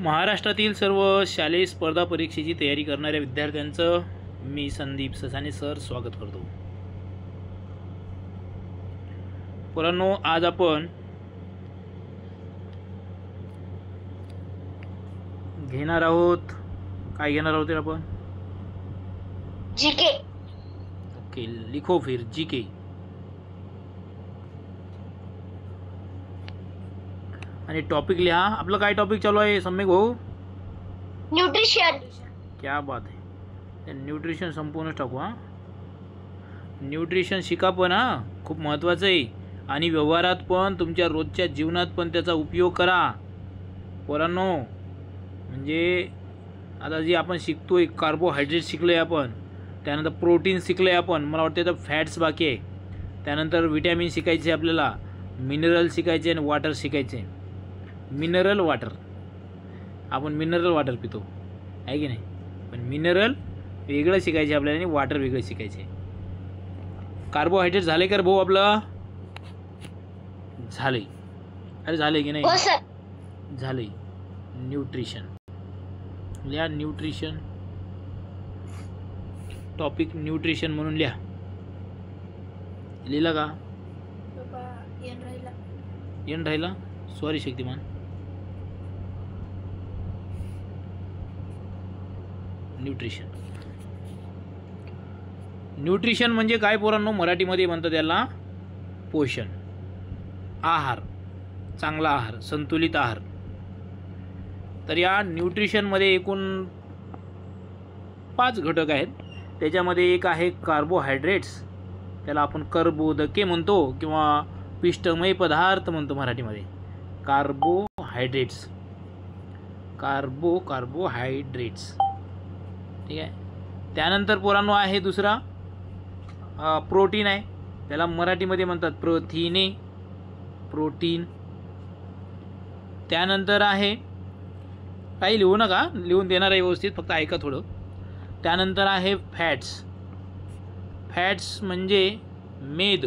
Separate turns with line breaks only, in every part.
महाराष्ट्रातील सर्व शालेय स्पर्धा परीक्षेची तयारी करणाऱ्या विद्यार्थ्यांचं मी संदीप ससाने सर स्वागत करतो. पोरांनो, आज आपण घेणार आहोत, काय घेणार आहोत आपण?
जीके.
ओके, लिखो फिर जीके. आणि टॉपिक लिहा. आपलं काय टॉपिक चालू आहे सम्यक भाऊ?
न्यूट्रिशन.
क्या बात आहे. न्यूट्रिशन संपूर्ण टाकू. हां, न्यूट्रिशन शिका पण हां, खूप महत्त्वाचं आहे. आणि व्यवहारात पण, तुमच्या रोजच्या जीवनात पण त्याचा उपयोग करा पोरांनो. म्हणजे आता जे आपण शिकतोय, कार्बोहायड्रेट शिकलोय आपण, त्यानंतर प्रोटीन शिकलोय आपण, मला वाटतं तर फॅट्स बाकी आहे. त्यानंतर विटॅमिन शिकायचे आपल्याला, मिनरल शिकायचे आणि वॉटर शिकायचे. मिनरल वॉटर, आपण मिनरल वॉटर पितो आहे की नाही, पण मिनरल वेगळं शिकायचे आपल्याला आणि वॉटर वेगळं शिकायचे. कार्बोहायड्रेट झाले का भाऊ आपलं? झाले. अरे झाले की नाही?
हो सर.
झाले. न्यूट्रिशन लिहा. न्यूट्रिशन टॉपिक न्यूट्रिशन म्हणून लिहा. लिहिला का? येण राहिला. सॉरी शक्तिमान. न्यूट्रिशन. न्यूट्रिशन म्हणजे काय पोरांनो? मराठीमध्ये म्हणतात त्याला पोषण, आहार, चांगला आहार, संतुलित आहार. तर या न्यूट्रिशनमध्ये एकूण 5 घटक आहेत. त्याच्यामध्ये एक आहे कार्बोहायड्रेट्स, त्याला आपण कर्बोदके म्हणतो किंवा पिष्टमय पदार्थ म्हणतो मराठीमध्ये. कार्बोहायड्रेट्स, कार्बोहायड्रेट्स, ठीक आहे. त्यानंतर पोरांनो आहे दुसरा प्रोटीन आहे, त्याला मराठीमध्ये म्हणतात प्रथिने, प्रोटीन. त्यानंतर आहे, काही लिहू नका, लिहून देणार आहे व्यवस्थित, फक्त ऐका थोडं. त्यानंतर आहे फॅट्स. फॅट्स म्हणजे मेद.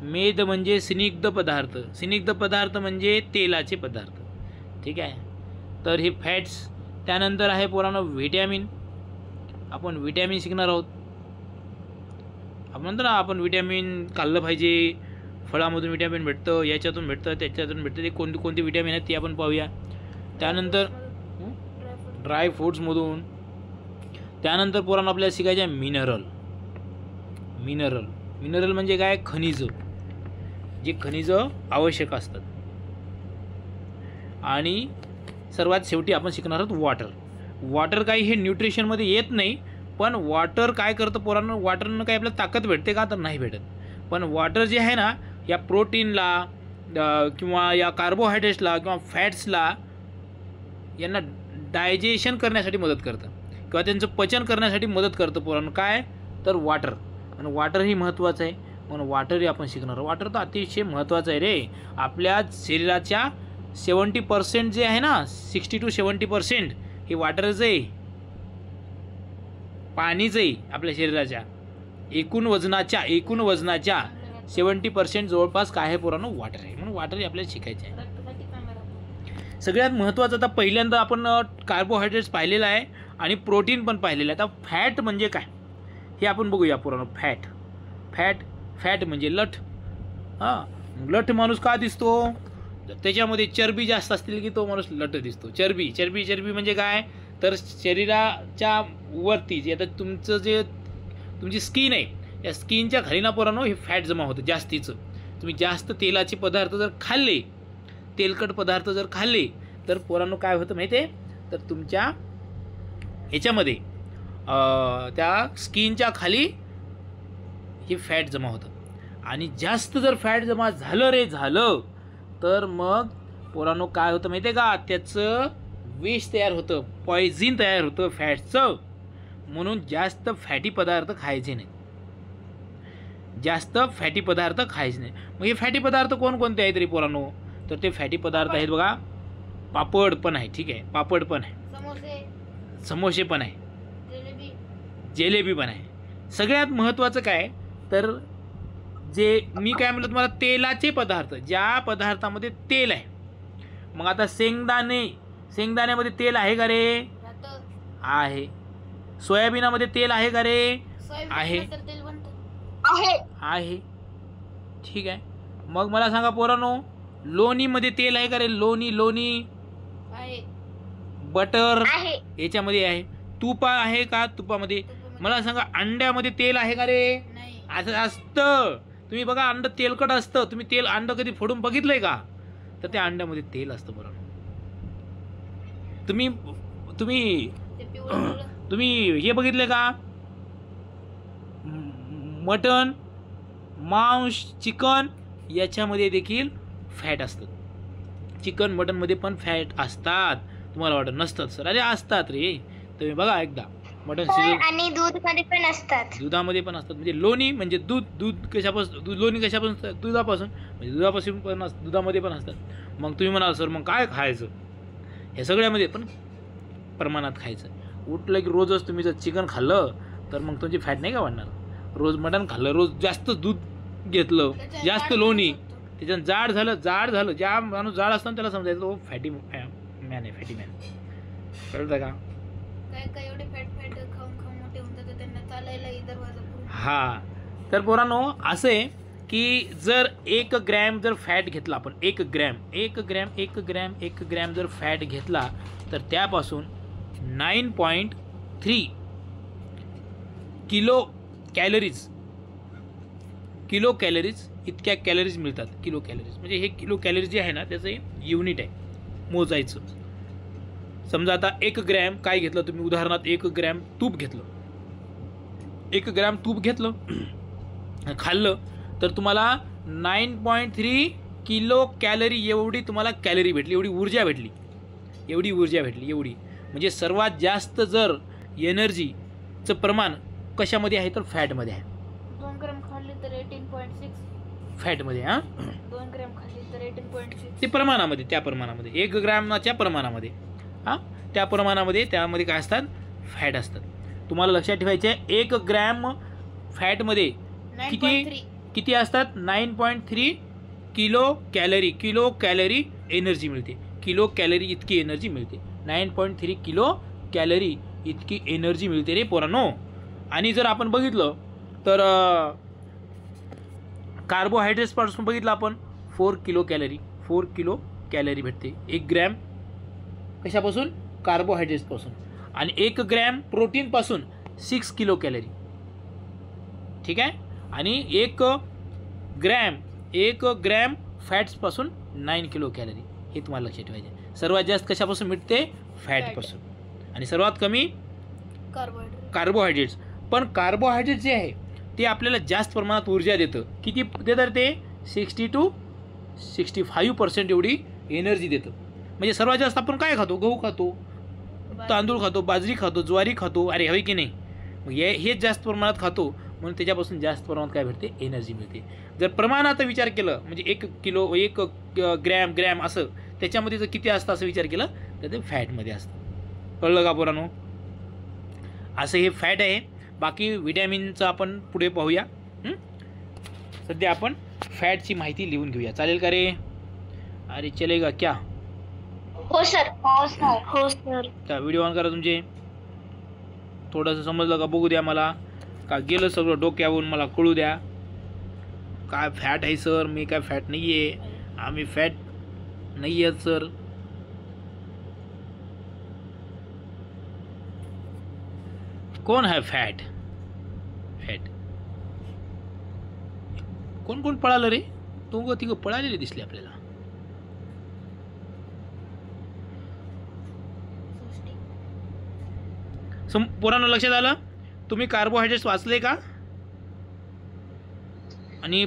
मेद म्हणजे स्निग्ध पदार्थ. स्निग्ध पदार्थ म्हणजे तेलाचे पदार्थ, ठीक आहे. तर हे फॅट्स. त्यानंतर आहे पोरांनो व्हिटॅमिन. आपण व्हिटॅमिन शिकणार आहोत. आपण म्हणतो ना, आपण व्हिटॅमिन खाल्लं पाहिजे, फळामधून व्हिटॅमिन भेटतं, याच्यातून भेटतं, त्याच्यातून भेटतं. ते कोणते कोणते व्हिटॅमिन आहेत ते आपण पाहूया. त्यानंतर ड्राय फ्रूट्समधून. त्यानंतर पोरांनो आपल्याला शिकायचं आहे मिनरल. मिनरल, मिनरल म्हणजे काय? खनिज, जे खनिज आवश्यक असतात. आणि सर्वात शेवटी आपण शिकणार आहोत वॉटर. वॉटर काही हे न्यूट्रिशनमध्ये येत नाही, पण वॉटर काय करतं पोरांनो? वॉटरनं काही आपल्याला ताकद भेटते का? तर नाही भेटत. पण वॉटर जे आहे ना, या प्रोटीनला किंवा या कार्बोहायड्रेट्सला किंवा फॅट्सला यांना डायजेशन करण्यासाठी मदत करतं किंवा त्यांचं पचन करण्यासाठी मदत करतं पोरांनो. काय? तर वॉटर. आणि वॉटरही महत्त्वाचं आहे, म्हणून वॉटरही आपण शिकणार. वॉटर तर अतिशय महत्त्वाचं आहे रे. आपल्या शरीराच्या 70% जे आहे ना, 60 to 70% हे वॉटरच आहे, पाणीच आहे. आपल्या शरीराच्या एकूण वजनाच्या 70% जवळपास काय आहे पोरांनो? वॉटर आहे. म्हणून वॉटरही आपल्याला शिकायचं आहे. सगळ्यात महत्त्वाचं, आता पहिल्यांदा आपण कार्बोहायड्रेट्स पाहिलेलं आहे आणि प्रोटीन पण पाहिलेलं आहे. आता फॅट म्हणजे काय हे आपण बघूया पोरांनो. फॅट, फॅट, फॅट म्हणजे लठ. हां, लठ माणूस का दिसतो? त्याच्यामध्ये चरबी जास्त असतील की तो माणूस लठ दिसतो. चरबी, चरबी, चरबी म्हणजे काय? तर शरीराच्या वरती जे आता तुमची स्किन आहे, या स्किनच्या खाली ना पोरांनो हे फॅट जमा होतं जास्तीचं. तुम्ही जास्त तेलाचे पदार्थ जर खाल्ले, तेलकट पदार्थ जर खाल्ले, तर पोरांनो काय होतं माहिती आहे? तर तुमच्या ह्याच्यामध्ये त्या स्किनच्या खाली हे फॅट जमा होतं. आणि जास्त जर फॅट जमा झालं तर मग पोरांनो काय होतं माहिती आहे का? त्याचं विष तयार होतं, पॉयझन तयार होतं फॅटचं. म्हणून जास्त फॅटी पदार्थ खायचे नाही, जास्त फॅटी पदार्थ खायचे नाही. मग हे फॅटी पदार्थ कोणकोणते आहेत तरी पोरांनो? तर ते फॅटी पदार्थ आहेत बघा. पापड पण आहे, ठीक आहे, पापड पण आहे, समोसे पण आहे, जिलेबी पण आहे. सगळ्यात महत्त्वाचं काय तर जे मी काय म्हणलं तुम्हाला, तेलाचे पदार्थ, ज्या पदार्थामध्ये तेल आहे. मग आता शेंगदाणे, शेंगदाण्यामध्ये तेल आहे का रे? आहे. सोयाबीनामध्ये तेल आहे का रे? आहे. आहे. ठीक आहे. मग मला सांगा पोरांनो, लोणीमध्ये तेल आहे का रे? लोणी बटर याच्यामध्ये आहे. तूप आहे का तुपामध्ये? मला सांगा अंड्यामध्ये तेल आहे का रे? असं असतं. तुम्ही बघा, अंड तेलकट असतं. तुम्ही अंड कधी फोडून बघितलंय का? तर त्या अंड्यामध्ये तेल असतं बरोबर. तुम्ही हे बघितले का? मटन, मांस, चिकन याच्यामध्ये देखील फॅट असतं. चिकन मटन मध्ये पण फॅट असतात. तुम्हाला वाटत नसतात सर? अरे असतात रे. तुम्ही बघा एकदा मटन
आणि दूधमध्ये पण असतात.
दुधामध्ये पण असतात. म्हणजे लोणी म्हणजे दूध कशापासून? लोणी कशापासून? दुधापासून. म्हणजे दुधापासून पण दुधामध्ये पण असतात. मग तुम्ही म्हणाल सर मग काय खायचं? हे सगळ्यामध्ये पण प्रमाणात खायचं. उठलं की रोजच तुम्ही जर चिकन खाल्लं तर मग तुमची फॅट नाही का वाढणार? रोज मटण खाल्लं, रोज जास्त दूध घेतलं, जास्त लोणी, त्याच्यानं जाड झालं. ज्या माणूस जाड असतो त्याला समजायचं तो फॅटी मॅन आहे. Fatty man. कळतं का? हा. तर पोरांनो असं आहे की जर 1 ग्रॅम जर फॅट घेतला आपण, 1 ग्रॅम जर फॅट घेतला तर त्यापासून 9.3 किलो कॅलरीज इतक्या कॅलरीज मिळतात. किलो कॅलरीज म्हणजे हे किलो कॅलरीज जे आहे ना त्याचं युनिट आहे मोजायचं. समजा आता 1 ग्रॅम काय घेतलं तुम्ही, उदाहरणार्थ 1 ग्रॅम तूप घेतलं, 1 ग्रॅम तूप घेतलं खाल्लं तर तुम्हाला 9.3 किलो कॅलरी एवढी तुम्हाला कॅलरी भेटली, एवढी ऊर्जा भेटली. म्हणजे सर्वात जास्त जर एनर्जीचं प्रमाण कशामध्ये आहे तर फॅटमध्ये आहे.
2 ग्रॅम खाल्ली तर 18.6
फॅटमध्ये. हां,
2 ग्रॅम खाल्ली तर 18.6
ते प्रमाणामध्ये, त्या प्रमाणामध्ये 1 ग्रॅमच्या प्रमाणामध्ये. हां, त्या प्रमाणामध्ये त्यामध्ये काय असतात? फॅट असतात. तुम्हाला लक्षात ठेवायचे आहे 1 ग्रॅम फॅटमध्ये किती असतात? 9.3 किलो कॅलरी एनर्जी मिळते. किलो कॅलरी इतकी एनर्जी मिळते. 9.3 किलो कॅलरी इतकी एनर्जी मिळते रे पोरांनो. आणि जर आपण बघितलं तर कार्बोहायड्रेट्सपासून बघितलं आपण 4 किलो कॅलरी भेटते. 1 ग्रॅम कशापासून? कार्बोहायड्रेट्सपासून. आणि 1 ग्रॅम प्रोटीनपासून 6 किलो कॅलरी. ठीक आहे. आणि 1 ग्रॅम फॅट्सपासून 9 किलो कॅलरी. हे तुम्हाला लक्षात ठेवायचे. सर्वात जास्त कशापासून मिळते? फॅटपासून. आणि सर्वात कमी कार्बोहायड्रेट्स. पण कार्बोहायड्रेट जे आहे ते आपल्याला जास्त प्रमाणात ऊर्जा देतं. किती देतं ते? 60 to 65% एवढी एनर्जी देतं. म्हणजे सर्वात जास्त आपण काय खातो? गहू खातो, तांदूळ खातो, बाजरी खातो, ज्वारी खातो. अरे हवे की नाही? मग हेच जास्त प्रमाणात खातो म्हणून त्याच्यापासून जास्त प्रमाणात काय भेटते? एनर्जी मिळते. जर प्रमाणाचा विचार केलं म्हणजे 1 ग्रॅम असं त्याच्यामध्ये जर किती असतं असं विचार केला तर ते फॅटमध्ये असतं. कळलं का पोरांनो? असं हे फॅट आहे. बाकी विटॅमिनचं आपण पुढे पाहूया. सध्या आपण फॅटची माहिती लिहून घेऊया. चालेल का रे? अरे चलेगा क्या?
हो सर.
त्या व्हिडिओ ऑन करा तुमचे. थोडंसं समजलं का बघू द्या मला. का गेलं सगळं डोक्यावरून मला कळू द्या. काय फॅट आहे सर? मी काय फॅट नाही आहे. आम्ही फॅट नाही आहेत सर. कोण है फॅट? कोण पळालं रे? तो तिघं पळालेले दिसले आपल्याला. पोरांनो लक्षात आलं? तुम्ही कार्बोहायड्रेट्स वाचले का? आणि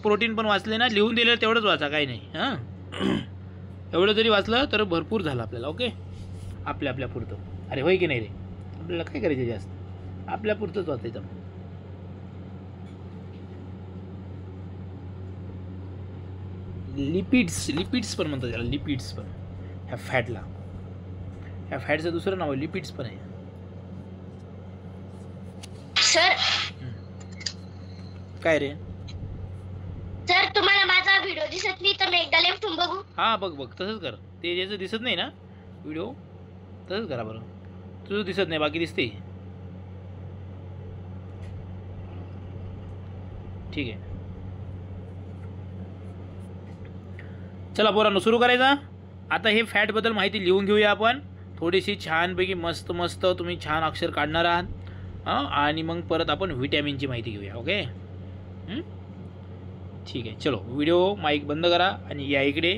प्रोटीन पण वाचले ना? लिहून दिलेलं तेवढंच वाचा, काही नाही. हां, एवढं जरी वाचलं तर भरपूर झालं आपल्याला. ओके, आपल्या पुरतं. अरे होय की नाही रे? आपल्याला काय करायचं जास्त? आपल्या पुरतंच वाचायचं. लिपिड्स पण म्हणतात त्याला. लिपिड्स पण ह्या फॅटचं दुसरं नाव लिपिड्स पण आहे.
सर
काय रे?
सर तुम्हाला माझा व्हिडिओ दिसत नाही तर मी एकदा लेफ्ट होऊन बघू?
हा बघ तसंच कर. ते ज्याचं दिसत नाही ना व्हिडिओ तसंच करा बरं. तुझं दिसत नाही, बाकी दिसते. ठीक आहे. चला पोरांनो सुरू करायचा. आता हे फॅटबद्दल माहिती लिहून घेऊया आपण थोडीशी छानपैकी. मस्त मस्त तुम्ही छान अक्षर काढणार आहात आणि मग परत आपण व्हिटॅमिनची माहिती घेऊया. ओके ठीक आहे. चलो व्हिडिओ माईक बंद करा आणि या इकडे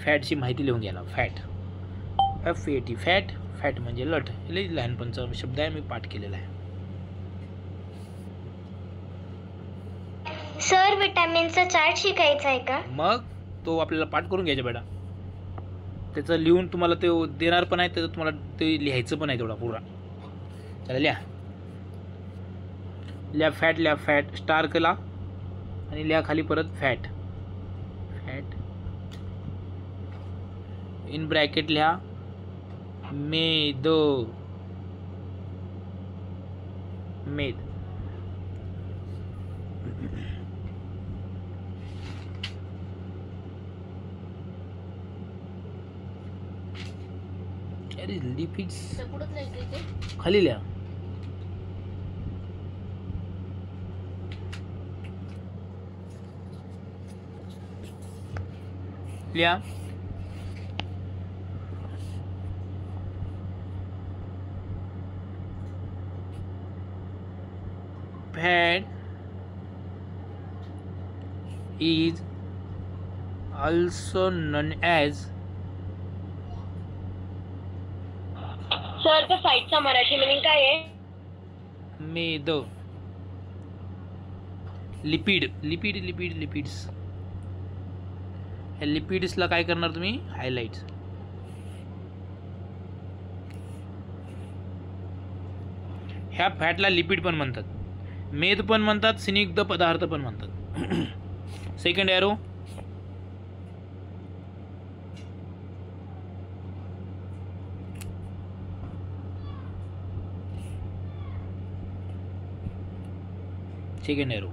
फॅटची माहिती लिहून घ्यायला. Fat FAT fat. फॅट म्हणजे लठ. हे लहानपणचा शब्द आहे, मी पाठ केलेला आहे.
सर विटॅमिनचा चार्ट शिकायचा आहे का?
मग तो आपल्याला पाठ करून घ्यायचा बेटा. त्याचं लिहून तुम्हाला ते देणार पण आहे, त्याचं तुम्हाला ते लिहायचं पण आहे तेवढा पुरा. चला लिहा. लिहा फॅट. लिहा फॅट स्टार केला आणि लिहा खाली परत फॅट. फॅट इन ब्रॅकेट लिहा मेद. मेद. लिपिड्स खाली लिहा. लिहा fat is also known as.
Sir त्या साईटचा मराठी मीनिंग काय आहे?
मेद. लिपिड. Lipid lipid lipids. ह्या लिपिड्सला काय करणार तुम्ही? हायलाइट्स. ह्या फॅटला लिपिड पण म्हणतात, मेद पण म्हणतात, स्निग्ध पदार्थ पण म्हणतात. Second arrow. Second arrow.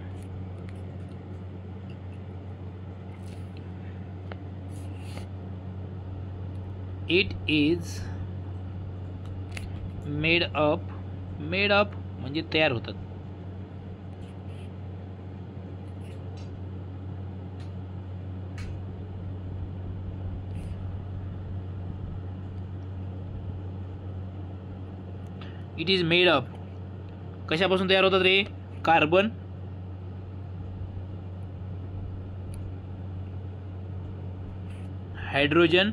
It is made up. Made up म्हणजे तयार होतात. इट इज मेड अप कशापासून तयार होतात रे? Carbon, hydrogen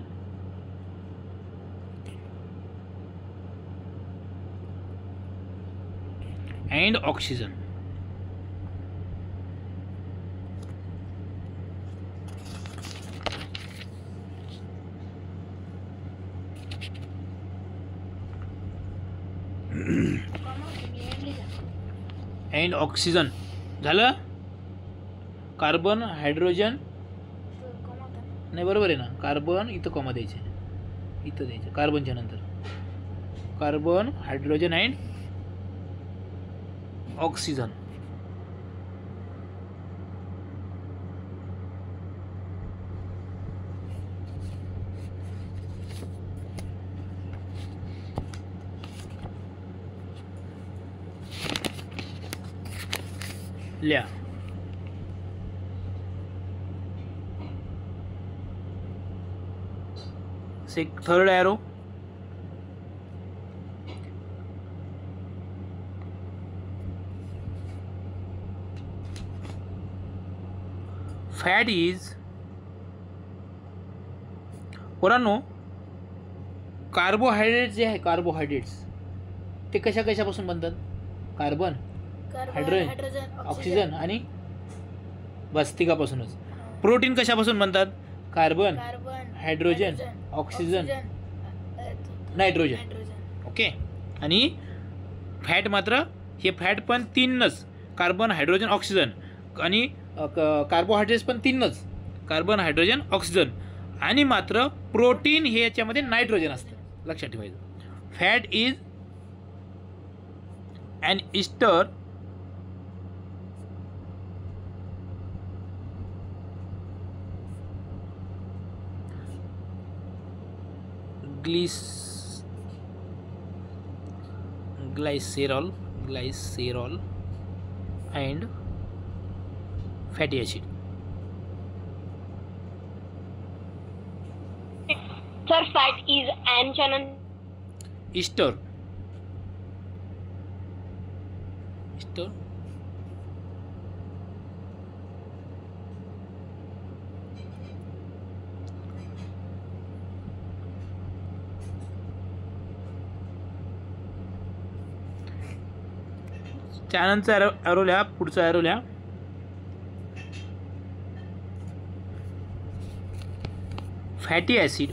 and oxygen. and oxygen झालं. कार्बन, हायड्रोजन नाही बरोबर आहे ना. कार्बन इथं कॉमा द्यायचे, इथं द्यायचं कार्बनच्या नंतर. Carbon, hydrogen and oxygen. लिहा. Third arrow. Fat is. पोरांनो कार्बोहायड्रेट्स जे आहे, कार्बोहायड्रेट्स ते कशा कशापासून बनतात? कार्बन, हायड्रोजन, ऑक्सिजन आणि बस तिघापासूनच. प्रोटीन कशापासून बनतात? Carbon, hydrogen, oxygen, nitrogen. Okay. आणि फॅट मात्र हे फॅट पण तीनच, कार्बन, हायड्रोजन, ऑक्सिजन. आणि कार्बोहायड्रेट्स पण तीनच, कार्बन, हायड्रोजन, ऑक्सिजन. आणि मात्र प्रोटीन हे याच्यामध्ये नायट्रोजन असतं, लक्षात ठेवायचं. Fat is an ester glycerol and fatty acid.
Sir, fat is an channel.
Ester. त्यानंतर ॲरो लिहा, पुढचा ॲरो लिहा. Fatty acid.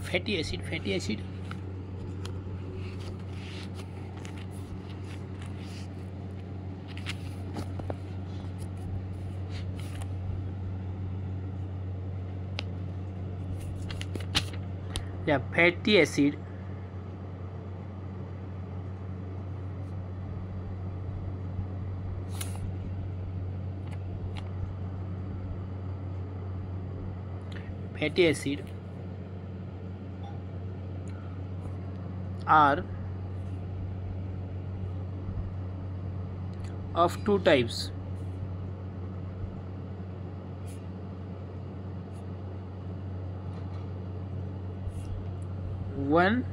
या fatty acid are of two types. One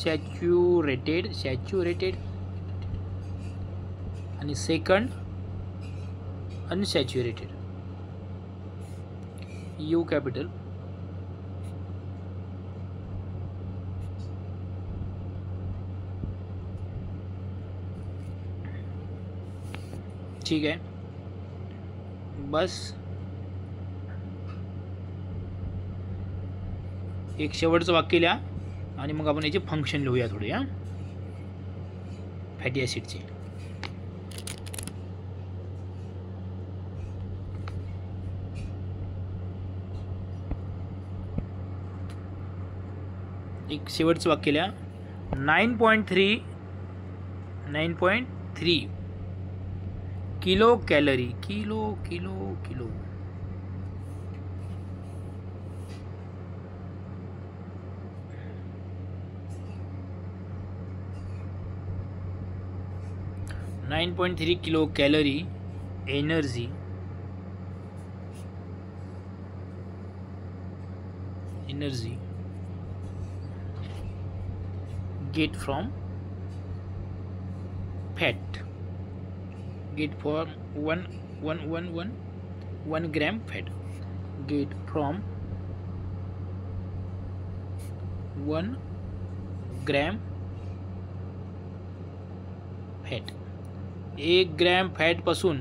saturated आणि second unsaturated. U capital. ठीक आहे, बस एक शेवटचं वाक्य लिहा आणि मग आपण याचे फंक्शन लिहूया थोडे. हा, फॅटी ॲसिडचे. एक शेवटचं वाक्य लिहा. 9.3 kilo calorie. Kilo 9.3 kilo calorie energy get from fat. Get from 1 gram fat. Get from 1 gram fat. 1 gram fat पासून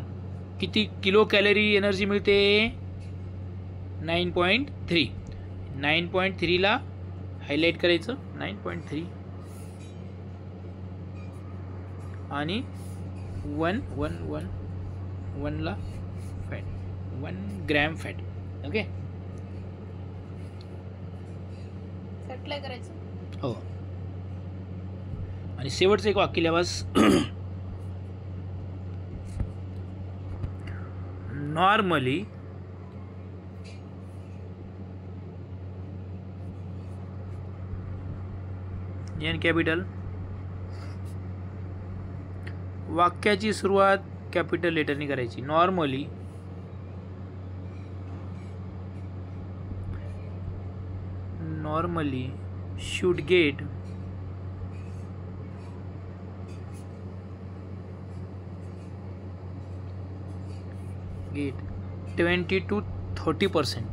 किती किलो कॅलरी एनर्जी मिळते? 9.3. 9.3 ला हायलाइट करायचं. 9.3 आणि 1 ला fat. 1 gram fat. Okay,
supply करायचं.
हो. आणि शेवटचं एक वाक्य लिहा बस. Normally N capital. वाक्याची सुरुवात कॅपिटल लेटरनी करायची. Normally should get 20 to 30%.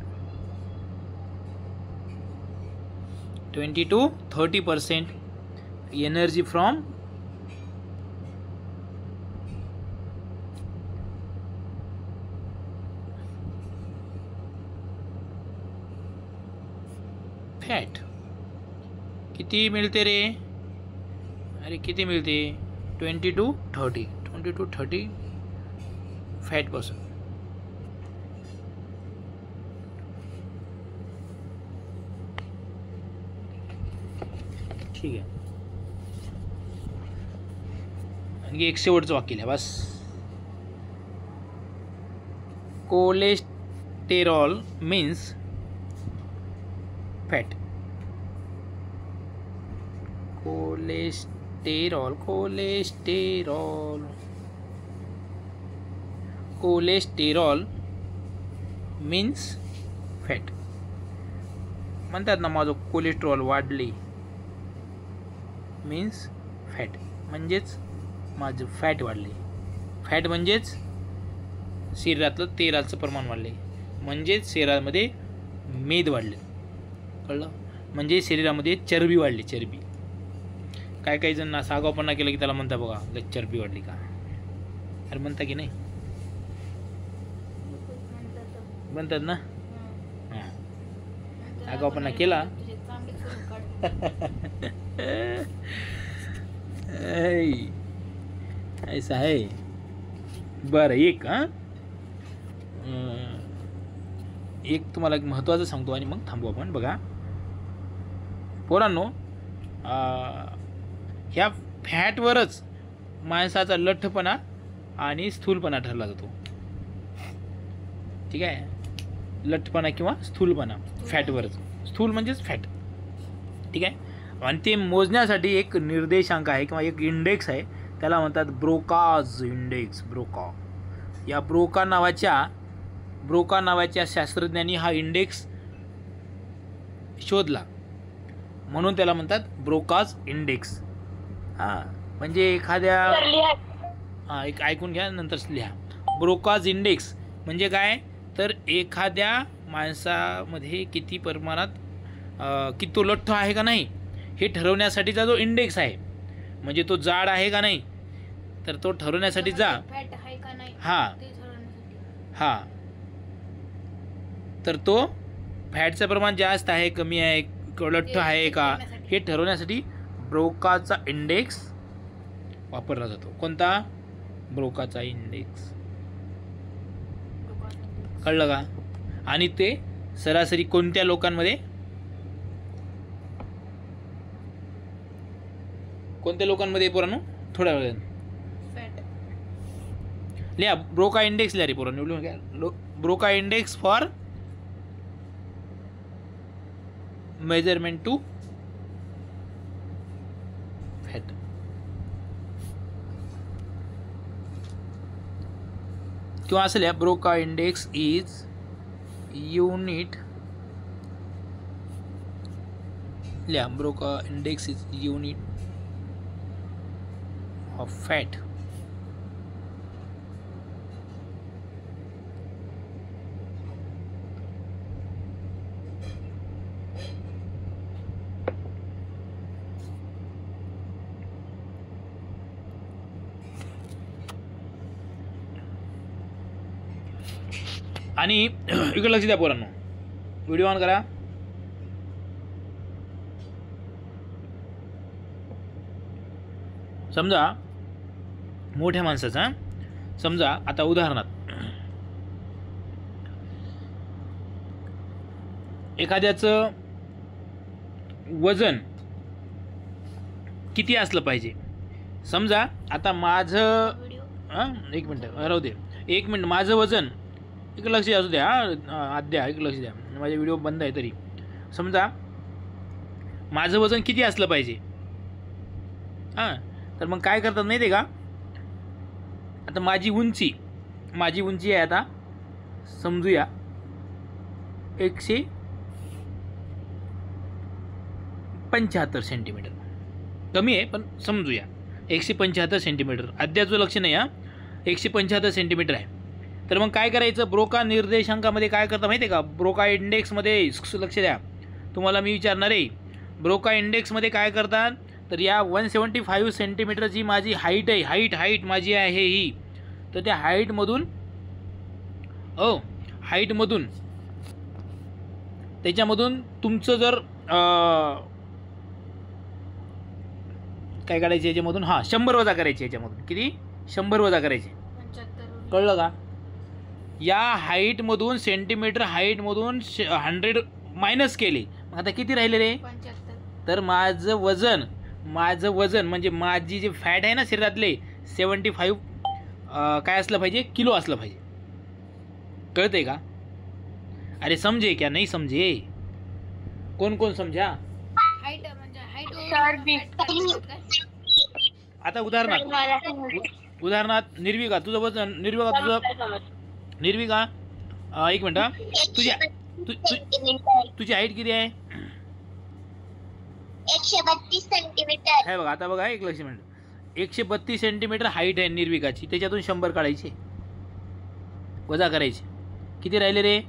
20 to 30% energy from fat. किती मिळते रे? अरे किती मिळते? 20 to 30 फॅट पासून. ठीक आहे. आणखी एक शेवटचं वाक्य लिहा बस. Cholesterol means fat. Cholesterol cholesterol cholesterol means fat. म्हणतात ना माझं कोलेस्ट्रॉल वाढले मीन्स फॅट, म्हणजेच माझं फॅट वाढले. फॅट म्हणजेच शरीरातलं तेलाचं प्रमाण वाढले, म्हणजेच शरीरामध्ये मेद वाढले. कळलं? म्हणजे शरीरामध्ये चरबी वाढली. चरबी काय काही जण ना सागावपणा केलं की त्याला म्हणता बघा लय चरबी वाढली का, अरे म्हणता की नाही, म्हणतात ना. हां, सागावपणा केला ऐसा आहे. बरं, एक तुम्हाला एक महत्त्वाचं सांगतो आणि मग थांबू आपण. बघा पोरांनो, ह्या फॅटवरच माणसाचा लठ्ठपणा आणि स्थूलपणा ठरला जातो. ठीक आहे, लठ्ठपणा किंवा स्थूलपणा फॅटवरच. स्थूल म्हणजेच फॅट. ठीक आहे, आणि ते मोजण्यासाठी एक निर्देशांक आहे किंवा एक इंडेक्स आहे, त्याला म्हणतात ब्रोकाज इंडेक्स. ब्रोका, या ब्रोका नावाच्या शास्त्रज्ञांनी हा इंडेक्स शोधला, म्हणून त्याला म्हणतात ब्रोकाज इंडेक्स. हां, म्हणजे एखाद्या एक ऐकून घ्या नंतर लिहा. ब्रोकाज इंडेक्स म्हणजे काय, तर एखाद्या माणसामध्ये किती प्रमाणात किती तो लठ्ठ आहे का नाही हे ठरवण्यासाठीचा जो इंडेक्स आहे. म्हणजे तो जाड आहे का नाही तर तो ठरवण्यासाठी हां तर तो फॅटचं प्रमाण जास्त आहे कमी आहे लठ्ठ आहे का हे ठरवण्यासाठी ब्रोकाचा इंडेक्स वापरला जातो. कोणता? ब्रोकाचा इंडेक्स. कळलं का? आणि ते सरासरी कोणत्या लोकांमध्ये पोरांनो थोड्या वेळात लिहा. ब्रोका इंडेक्स लिहा रे पोरांनो, लिहून घ्या. Broca index for measurement to fat. किंवा असं लिहा, ब्रोका इंडेक्स इज युनिट. लिहा, Broca index is unit of fat. आणि इकडे लक्ष द्या पोरांनो, व्हिडिओ ऑन करा. समजा मोठ्या माणसाचा, समजा आता उदाहरणार्थ एखाद्याचं वजन किती असलं पाहिजे. समजा आता माझं एक मिनटं राहू दे, एक मिनट. माझं वजन इकडे लक्ष असू द्या, आद्या इकडे लक्ष द्या, माझा व्हिडिओ बंद आहे तरी. समजा माझं वजन किती असलं पाहिजे. हां, तर मग काय करतात नाही ते का, आता माझी उंची आहे आता समजूया 175 सेंटीमीटर. कमी आहे पण समजूया 175 सेंटीमीटर. अद्याचं लक्ष नाही. 175 सेंटीमीटर आहे. तर मग काय करायचं, ब्रोका निर्देशांकामध्ये काय करता माहिती आहे का, ब्रोका इंडेक्समध्ये लक्ष द्या, तुम्हाला मी विचारणार आहे. ब्रोका इंडेक्समध्ये काय करतात, तर या 175 सेंटीमीटर जी माझी हाईट आहे, हाईट माझी आहे ही, तर त्या हाईटमधून त्याच्यामधून तुमचं जर काय काढायचे याच्यामधून, 100 वजा करायचे. याच्यामधून किती? 100 वजा करायचे. कळलं का? या हाईटमधून सेंटीमीटर हाईटमधून 100 मायनस केले, मग आता किती राहिले रे? 75. तर माझं वजन म्हणजे माझी जी फॅट आहे ना शरीरातले 75 काय असलं पाहिजे, किलो असलं पाहिजे. कळतंय का? अरे समजे क्या नहीं समजे? कोण कोण समजा?
हाईट म्हणजे हाईट
सर बी
आता उदाहरणार्थ निर्विका तुझं वजन, निर्विका एक मिनिट हा. तुझी हाईट किती आहे?
132 सेंटीमीटर.
हे बघा आता बघा एक लक्ष मिनिट, 132 सेंटीमीटर हाईट आहे निर्विकाची. त्याच्यातून 100 काढायचे, वजा करायचे. किती राहिले रे?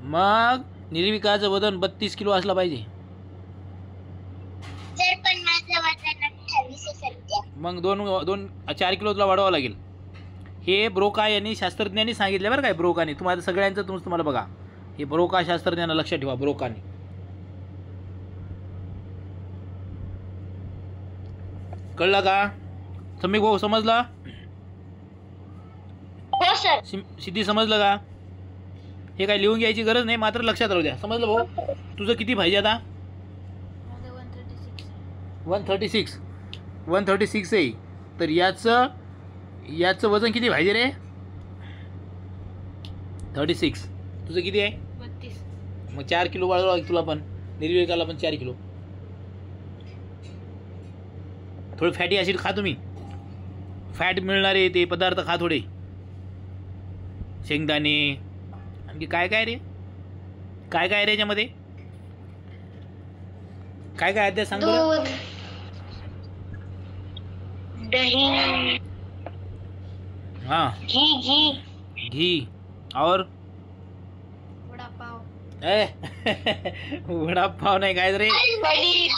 मग निर्विकाचं वजन 32 किलो असलं पाहिजे.
जर पण माझं वजन 28 सध्या.
मग 4 किलो तुला वाढवावं लागेल. हे ब्रोका यांनी शास्त्रज्ञांनी सांगितले बरं काय. ब्रोकाने तुम्हाला सगळ्यांचं तुम्हाला बघा, हे ब्रोका शास्त्रज्ञांना लक्षात ठेवा. ब्रोकाने कळलं का? सम्यक भाऊ समजला?
हो सर.
सिद्धी समजलं का? हे काय लिहून घ्यायची गरज नाही, मात्र लक्षात राहू द्या. समजलं भाऊ? तुझं किती पाहिजे आता? 136. 136 आहे. तर याचं वजन किती पाहिजे रे? 36. तुझं किती आहे?
32.
मग 4 किलो वाढवावं लागेल तुला पण. निर्विकाला पण 4 किलो. थोडं फॅटी ॲसिड खा तुम्ही. फॅट मिळणारे ते पदार्थ खा थोडे. शेंगदाणे, आणखी काय काय रे? काय काय रे याच्यामध्ये? काय काय आहे सांग बरं.
दूध, दही,
हाँ, घी और
वडापाव.
वडापाव नाही काय रे?
पनीर.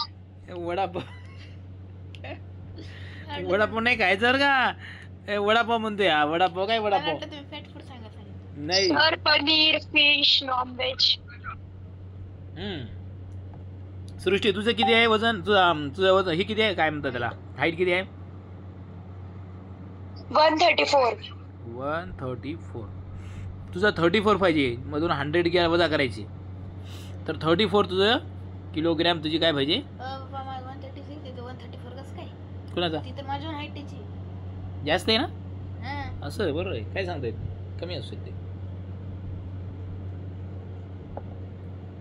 वडापाव नाही खायचं का? वडापाव म्हणतोय हा. वडापाव काय?
मला
वडापाव
वाटलं तुम्ही फॅट फूड सांगा.
नाही.
Sir paneer, fish, nonveg.
Srushti तुझं किती आहे वजन? तुझं वजन हे किती आहे? काय म्हणतात त्याला? हाईट किती आहे?
134.
134. तुझं 34 पाहिजे. मधून 100 घ्या, वजा करायची. तर 34 तुझं किलोग्रॅम तुझी काय पाहिजे?
बाबा माझं 136 आहे, 134 कसं काय?
कोणाचा
ती तर माझ्या हाईट त्याची.
जास्त आहे ना?
हां.
असं आहे, बरोबर आहे. काय सांगतायत? कमी असू शकते.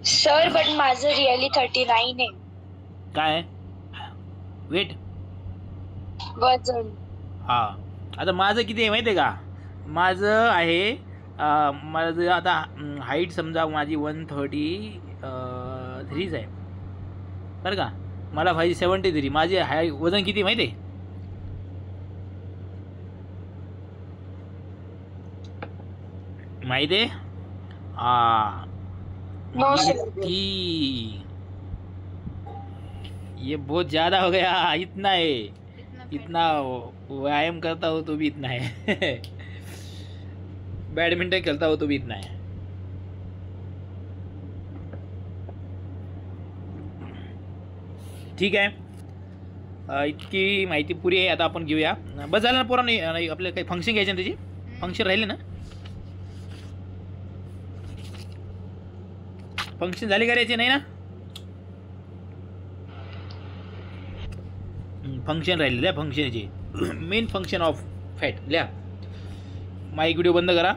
सर बट माझं रिअली 39 आहे
काय वेट?
वजन.
हा. आता माझं किती आहे माहिती आहे का? माझं आहे माझं आता हाईट समजा माझी 133 आहे बरं का. मला पाहिजे 73. माझे वजन किती माहिती आहे? माहिती आहे?
No sir.
ये बहुत ज़्यादा हो गया. इतना है,
fat.
इतना व्यायाम करता हो तो भी इतना है. बैडमिंटन खेलता हो तो भी इतना है. ठीक आहे. इतकी माहिती पुरी आहे. आता आपण घेऊया. बस झालं ना पोरा? नाही आपल्याला काही फंक्शन घ्यायचे ना त्याची? फंक्शन राहिले ना? फंक्शन झाले करायचे नाही ना? फंक्शन राहिले लिहा. फंक्शनचे मेन फंक्शन ऑफ फॅट लिहा. माईक व्हिडिओ बंद करा.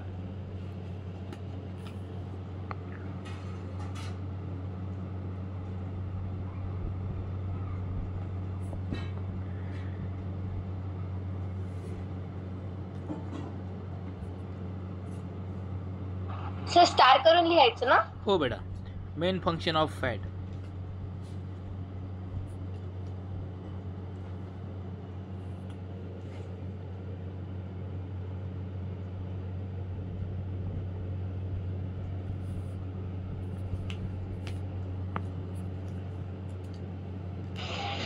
सर स्टार करून लिहायचं ना?
हो बेटा. Main function of fat.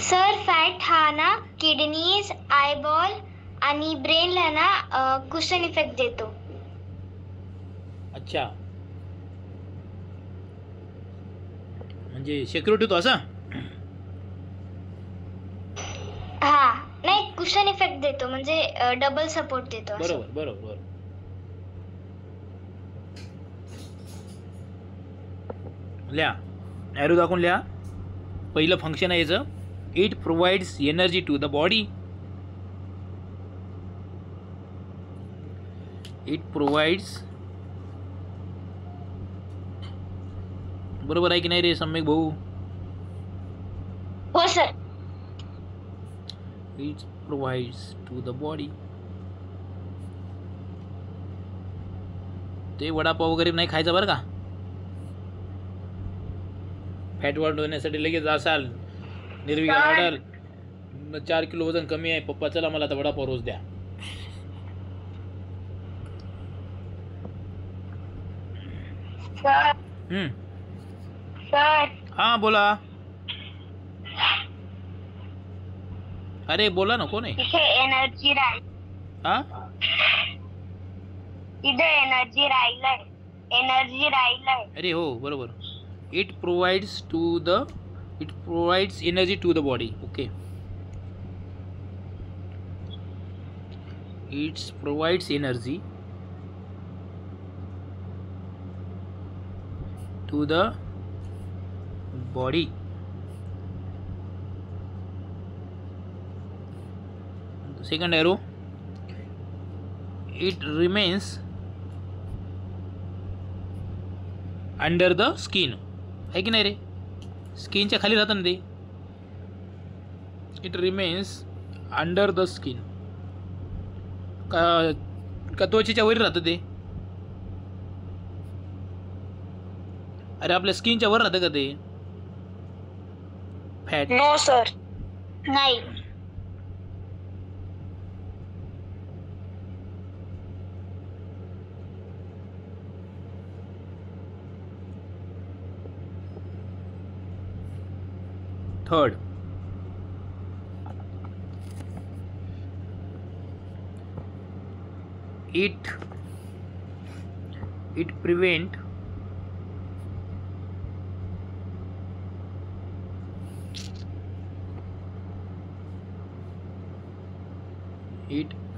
Sir fat हा ना किडनीज, आयबॉल आणि ब्रेनला ना कुशन इफेक्ट देतो.
अच्छा, म्हणजे सिक्युरिटी होतो असं?
हा नाही, कुशन इफेक्ट देतो म्हणजे डबल सपोर्ट देतो असं.
बरोबर बरोबर बरोबर. लिहा. ॲरो दाखवून लिहा. पहिलं फंक्शन आहे याचं. It provides energy to the body. It provides बरोबर आहे की नाही रे सम्यक भाऊ?
हो sir.
It provides to the body. ते वडापाव वगैरे नाही खायचा बरं का. फॅट वाढवण्यासाठी लगेच असाल निर्विघ्न मॉडेल 4 किलो वजन कमी आहे पप्पा, चला मला आता वडापाव रोज द्या.
सर
हम्म.
सर
हा बोला. अरे बोला ना, कोण आहे?
इथे एनर्जी
हा
इथे एनर्जी राहिलंय.
अरे हो बरोबर. It provides energy to the body. Okay. It's provides energy to the body. Second arrow. It remains under the skin. आहे की नाही रे? स्किनच्या खाली राहतं ना ते. It remains under the skin. का त्वचेच्या वर राहतं ते? अरे आपल्या स्किनच्या वर राहतं का ते फॅट?
No sir. नाही.
Third. It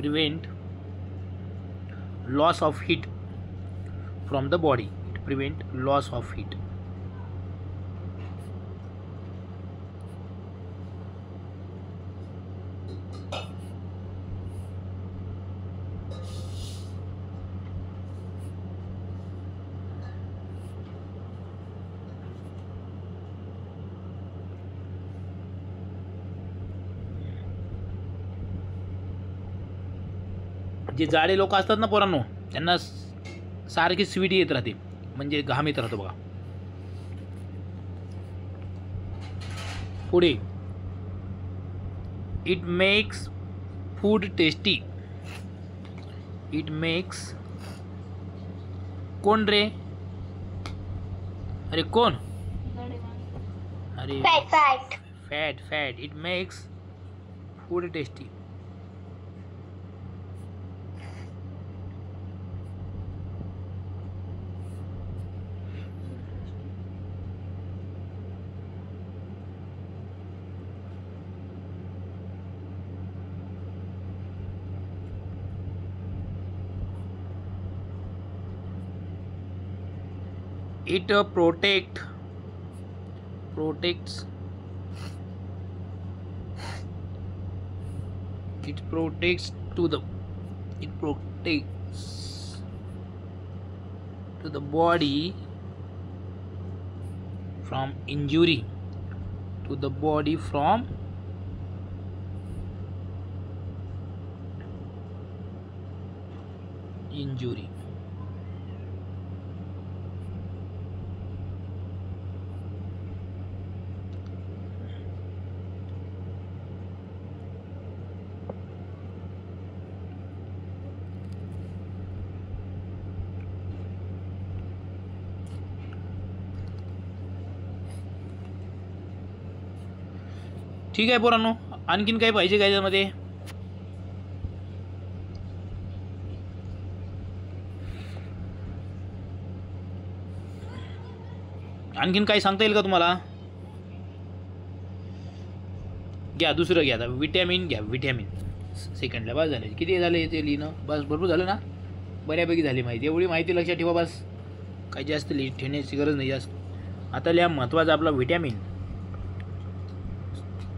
prevent loss of heat from the body. It prevent loss of heat. जे जाडे लोक असतात ना पोरांनो, त्यांना सारखी स्वीट येत राहते, म्हणजे घाम येत राहतो बघा. पुढे. It makes food tasty. It makes. कोण रे? अरे कोण? अरे fat. It makes food tasty. It protects to the body from injury. To the body from injury. ठीक आहे पोरांनो, आणखीन काही पाहिजे का याच्यामध्ये? आणखीन काही सांगता येईल का तुम्हाला? घ्या दुसरं घ्या आता. विटॅमिन घ्या. विटॅमिन सेकंडला बस झाले. किती झाले ते लिहिणं? बस भरपूर झालं ना? बऱ्यापैकी झाली माहिती. एवढी माहिती लक्षात ठेवा बस. काही जास्त ठेवण्याची गरज नाही जास्त. आता लिहा महत्त्वाचा आपला विटॅमिन.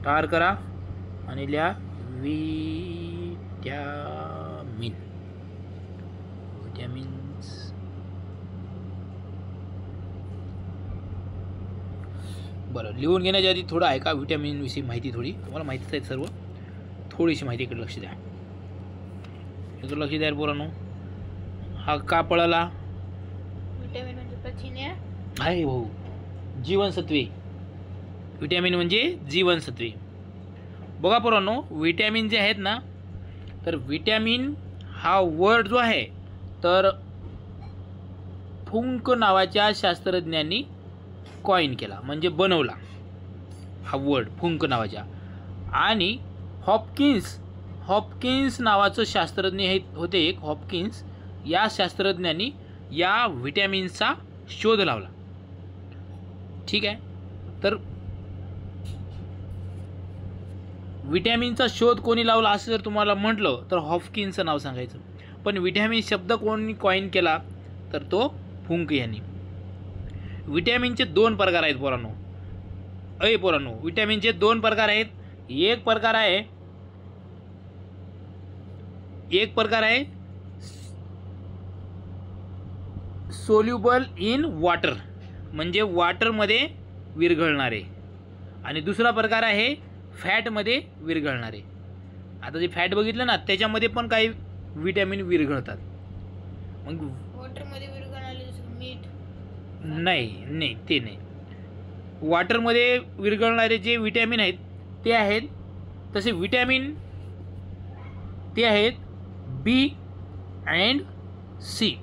टार करा आणि लिहा विटॅमिन्स. बरं, लिहून घेण्याच्या आधी थोडं ऐका विटॅमिनविषयी माहिती थोडी. तुम्हाला माहितीच आहे सर्व, थोडीशी माहिती इकडे लक्ष द्या. इकडे लक्ष द्या पोरांनो. हा का पळाला?
विटॅमिन म्हणजे प्रथिने
आहे भाऊ, जीवनसत्वे. विटॅमिन म्हणजे जीवनसत्वे. बघा पोरांनो, विटॅमिन जे आहेत ना, तर विटॅमिन हा वर्ड जो आहे तर फुंक नावाच्या शास्त्रज्ञांनी कॉइन केला, म्हणजे बनवला हा वर्ड फुंक नावाच्या. आणि हॉपकिन्स नावाचं शास्त्रज्ञ होते एक, हॉपकिन्स या शास्त्रज्ञांनी या विटॅमिनचा शोध लावला. ठीक आहे. तर विटॅमिनचा शोध कोणी लावला असं जर तुम्हाला म्हटलं तर हॉपकिन्सचं नाव सांगायचं. पण विटॅमिन शब्द कोणी कॉइन केला तर तो फुंक यांनी. विटॅमिनचे 2 प्रकार आहेत पोरांनो. पोरांनो, विटॅमिनचे 2 प्रकार आहेत. एक प्रकार आहे सोल्युबल इन वॉटर, म्हणजे वॉटरमध्ये विरघळणारे. आणि दुसरा प्रकार आहे फॅटमध्ये विरघळणारे. आता जे फॅट बघितलं ना, त्याच्यामध्ये पण काही विटॅमिन विरघळतात. मग
वॉटरमध्ये विरघळणारे मीठ
नाही ते नाही. वॉटरमध्ये विरघळणारे जे विटॅमिन आहेत ते आहेत तसे विटॅमिन ते आहेत B and C.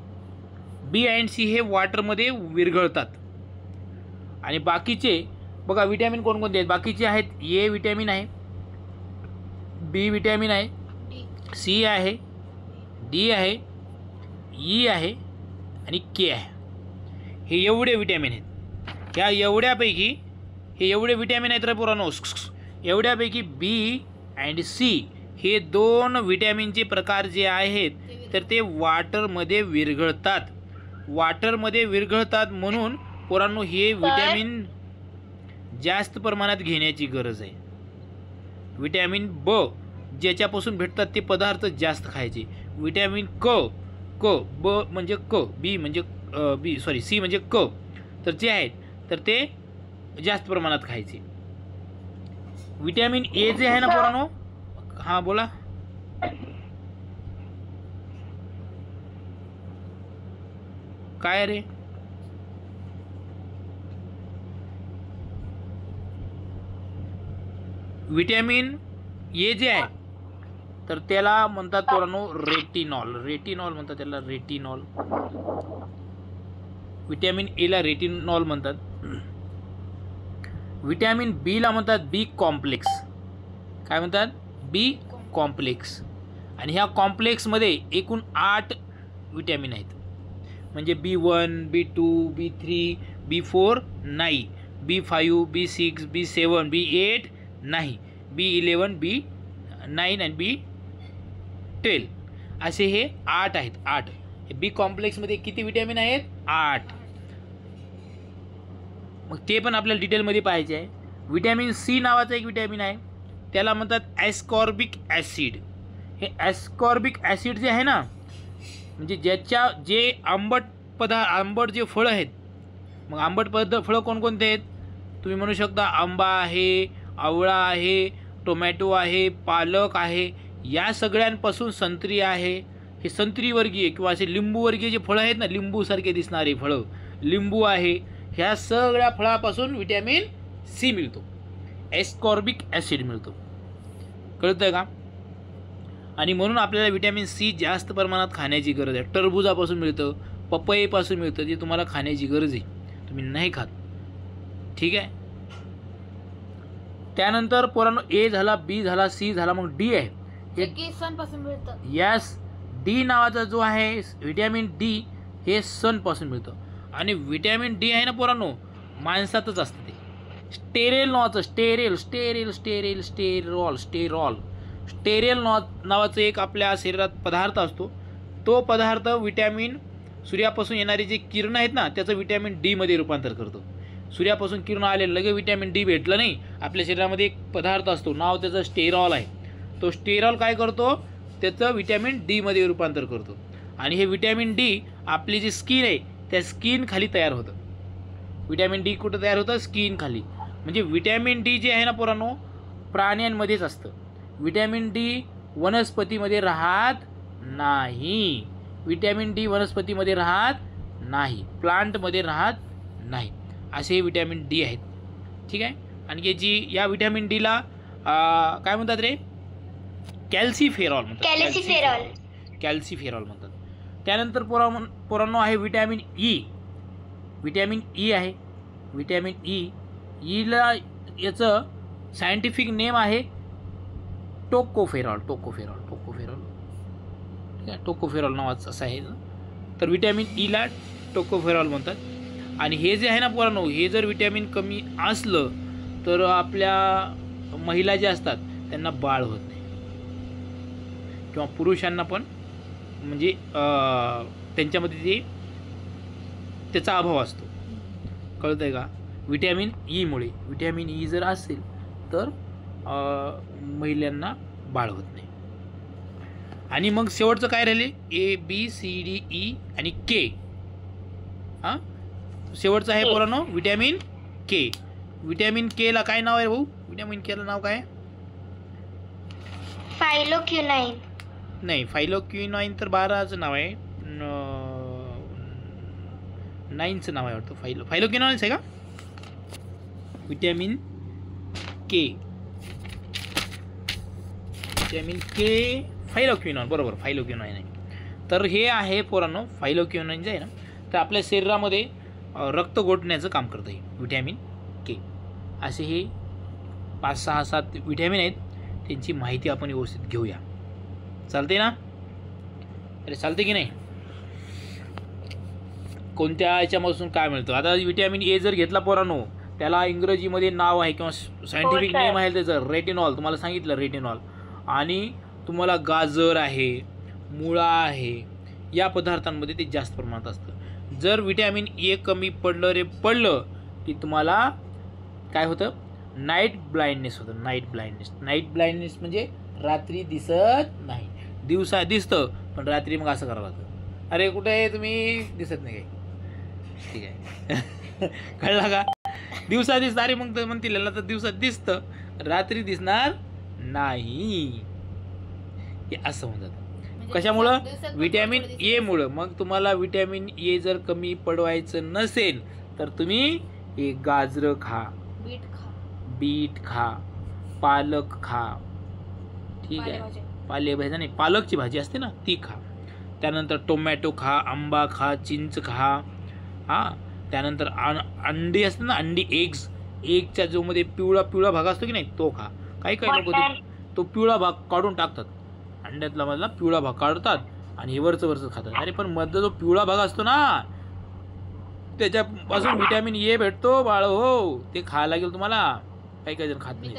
B and C हे वॉटरमध्ये विरघळतात. आणि बाकीचे बघा विटॅमिन कोणकोणते आहेत. बाकीचे आहेत ए विटॅमिन आहे, बी विटॅमिन आहे, सी आहे, डी आहे, ई आहे आणि के आहे. हे एवढे विटॅमिन आहेत. ह्या एवढ्यापैकी हे एवढे विटॅमिन आहेत रे पोरांनो. एवढ्यापैकी बी अँड सी हे 2 विटॅमिनचे प्रकार जे आहेत तर ते वॉटरमध्ये विरघळतात. म्हणून पोरांनो हे विटॅमिन जास्त प्रमाणात घेण्याची गरज आहे. विटॅमिन ब ज्याच्यापासून भेटतात ते पदार्थ जास्त खायचे. विटॅमिन क ब म्हणजे क, बी म्हणजे सी म्हणजे क, तर जे आहेत तर ते जास्त प्रमाणात खायचे. विटॅमिन ए जे आहे ना पोरांनो, हां बोला. काय रे? विटॅमिन ए जे आहे तर त्याला म्हणतात पोरांनो रेटिनॉल. म्हणतात त्याला, रेटिनॉल. विटॅमिन एला रेटिनॉल म्हणतात. विटॅमिन बी ला म्हणतात बी कॉम्प्लेक्स. काय म्हणतात? बी कॉम्प्लेक्स. आणि ह्या कॉम्प्लेक्समध्ये एकूण 8 विटॅमिन आहेत. म्हणजे B1, B2, B3, B4 नाही, B5, B6, B7, B8 नाही, B11, B9 आणि B12 असे हे 8 आहेत. 8 बी कॉम्प्लेक्समध्ये किती विटॅमिन आहेत? 8. मग ते पण आपल्याला डिटेलमध्ये पाहायचे आहे. विटॅमिन सी नावाचं एक विटॅमिन आहे, त्याला म्हणतात ॲस्कॉर्बिक ॲसिड. हे ॲस्कॉर्बिक ॲसिड जे आहे ना, म्हणजे जे आंबट जे फळं आहेत. मग आंबट फळं कोणकोणते आहेत तुम्ही म्हणू शकता? आंबा आहे, आवळा आहे, टोमॅटो आहे, पालक आहे. या सगळ्यांपासून संत्री आहे. हे संत्रीवर्गीय किंवा असे लिंबूवर्गीय जे फळं आहेत ना, लिंबूसारखे दिसणारे फळं, लिंबू आहे. ह्या सगळ्या फळापासून विटॅमिन सी मिळतो, ॲस्कॉर्बिक ॲसिड मिळतो. कळतंय का? आणि म्हणून आपल्याला विटॅमिन सी जास्त प्रमाणात खाण्याची गरज आहे. टरबुजापासून मिळतं, पपईपासून मिळतं, जे तुम्हाला खाण्याची गरज आहे, तुम्ही नाही खात. ठीक आहे. त्यानंतर पोरांनो ए झाला, बी झाला, सी झाला, मग डी आहे.
हे सनपासून मिळतं.
यस, डी नावाचा जो आहे विटॅमिन डी हे सनपासून मिळतं. आणि विटॅमिन डी आहे ना पोरांनो, माणसातच असतं. ते स्टेरेल नावाचं, स्टेरेल नावाचं एक आपल्या शरीरात पदार्थ असतो. तो पदार्थ विटॅमिन सूर्यापासून येणारे जे किरण आहेत ना, त्याचं विटॅमिन डीमध्ये रूपांतर करतो. सूर्यापासून किरण आले लगे विटॅमिन डी भेटलं नाही. आपल्या शरीरामध्ये एक पदार्थ असतो, नाव त्याचं स्टेरॉल आहे. तो स्टेरॉल काय करतो? त्याचं विटॅमिन डीमध्ये रूपांतर करतो. आणि हे विटॅमिन डी आपली जी स्किन आहे त्या स्किन खाली तयार होतं. विटॅमिन डी कुठं तयार होतं? स्किन खाली. म्हणजे विटॅमिन डी जे आहे ना पोरांनो प्राण्यांमध्येच असतं. विटॅमिन डी वनस्पतीमध्ये राहत नाही. विटॅमिन डी वनस्पतीमध्ये राहत नाही, प्लांटमध्ये राहत नाही. असे विटॅमिन डी आहेत. ठीक आहे. आणखी जी या विटॅमिन डीला काय म्हणतात रे? कॅल्सिफेरॉल म्हणतात. कॅल्सिफेरॉल म्हणतात. त्यानंतर पोरांनो आहे विटॅमिन ई. विटॅमिन ई आहे. विटॅमिन ईला याचं सायंटिफिक नेम आहे टोकोफेरॉल. ठीक आहे, टोकोफेरॉल नावाचं असं आहे. तर विटॅमिन ईला टोकोफेरॉल म्हणतात. आणि हे जे आहे ना पोरांनो, हे जर विटॅमिन कमी असलं तर आपल्या महिला ज्या असतात त्यांना बाळ होत नाही, किंवा पुरुषांना पण म्हणजे त्यांच्यामध्ये त्याचा अभाव असतो. कळतं आहे का? विटॅमिन ईमुळे. विटॅमिन ई जर असेल तर महिलांना बाळ होत नाही. आणि मग शेवटचं काय राहिले? ABCDE आणि के. हां, शेवटचं आहे पोरांनो विटॅमिन के. विटॅमिन केला काय नाव आहे भाऊ? विटॅमिन केला नाव काय?
फायलोक्विनाइन.
नाही, फायलोक्विनाइन तर 12चं नाव आहे. 9चं नाव आहे वाटतं. फायलोक्विनाइनच आहे का? विटॅमिन के. विटॅमिन के फायलोक्विनाइन, बरोबर, फायलोक्विनाइन आहे. तर हे आहे पोरांनो फायलोक्विनाइन जे आहे ना, तर आपल्या शरीरामध्ये रक्त गोठण्याचं काम करतं हे विटॅमिन के. असे हे 5, 6, 7 विटॅमिन आहेत. त्यांची माहिती आपण व्यवस्थित घेऊया. चालते ना? अरे चालते की नाही? कोणत्या याच्यापासून काय मिळतं? आता विटॅमिन ए जर घेतला पोरांनो, त्याला इंग्रजीमध्ये नाव आहे किंवा सायंटिफिक नेम आहे त्याचं रेटिनॉल. तुम्हाला सांगितलं रेटिनॉल. आणि तुम्हाला गाजर आहे, मुळा आहे, या पदार्थांमध्ये ते जास्त प्रमाणात असतं. जर विटॅमिन ए कमी पडलं की तुम्हाला काय होतं? नाईट ब्लाइंडनेस होतं. नाईट ब्लाइंडनेस म्हणजे रात्री दिसत नाही. दिवसा दिसतं पण रात्री मग असं करावं लागतं. अरे कुठे आहे तुम्ही? दिसत नाही काही. ठीक आहे. कळला का? दिवसा दिसतं. अरे मग तर म्हणतील तर दिवसात दिसतं, रात्री दिसणार नाही. हे असं होऊन जातं. कशामुळं? विटॅमिन ए मुळं. मग तुम्हाला विटॅमिन ए जर कमी पडवायचं नसेल तर तुम्ही हे गाजरं खा, बीट खा, पालक खा. ठीक आहे, पालेभाज्या नाही, पालकची भाजी असते ना ती खा. त्यानंतर टोमॅटो खा, आंबा खा, चिंच खा. हां, त्यानंतर अंडी असते ना, अंडी, एगच्या जो मध्ये पिवळा भाग असतो की नाही तो खा. काही लोक तो पिवळा भाग काढून टाकतात. अंड्यातला मधला पिवळा भाग काढतात आणि हे वरचं खातात. अरे पण मधला जो पिवळा भाग असतो ना त्याच्यापासून विटॅमिन ए भेटतो बाळ हो. ते खायला लागेल तुम्हाला. काही जण खात नाही.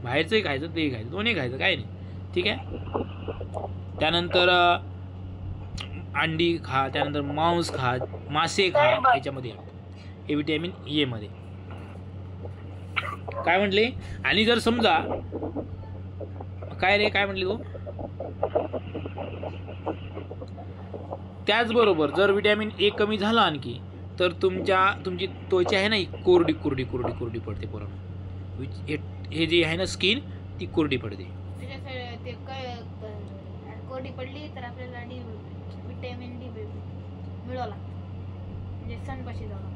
बाहेरचंही खायचं, तेही खायचं, दोन्ही खायचं, काय नाही. ठीक आहे. त्यानंतर अंडी खा, त्यानंतर मांस खा, मासे खा. याच्यामध्ये हे विटॅमिन ए मध्ये काय म्हटले. आणि जर समजा काय म्हटले तू? त्याचबरोबर जर विटॅमिन ए कमी झाला आणखी तर तुमची त्वचा आहे ना कोरडी पडते पोरांनो. हे जे आहे ना स्किन ती कोरडी पडते.
कोरडी पडली तर आपल्याला विटॅमिन डी मिळावं लागतं. म्हणजे सन पाशी जावं.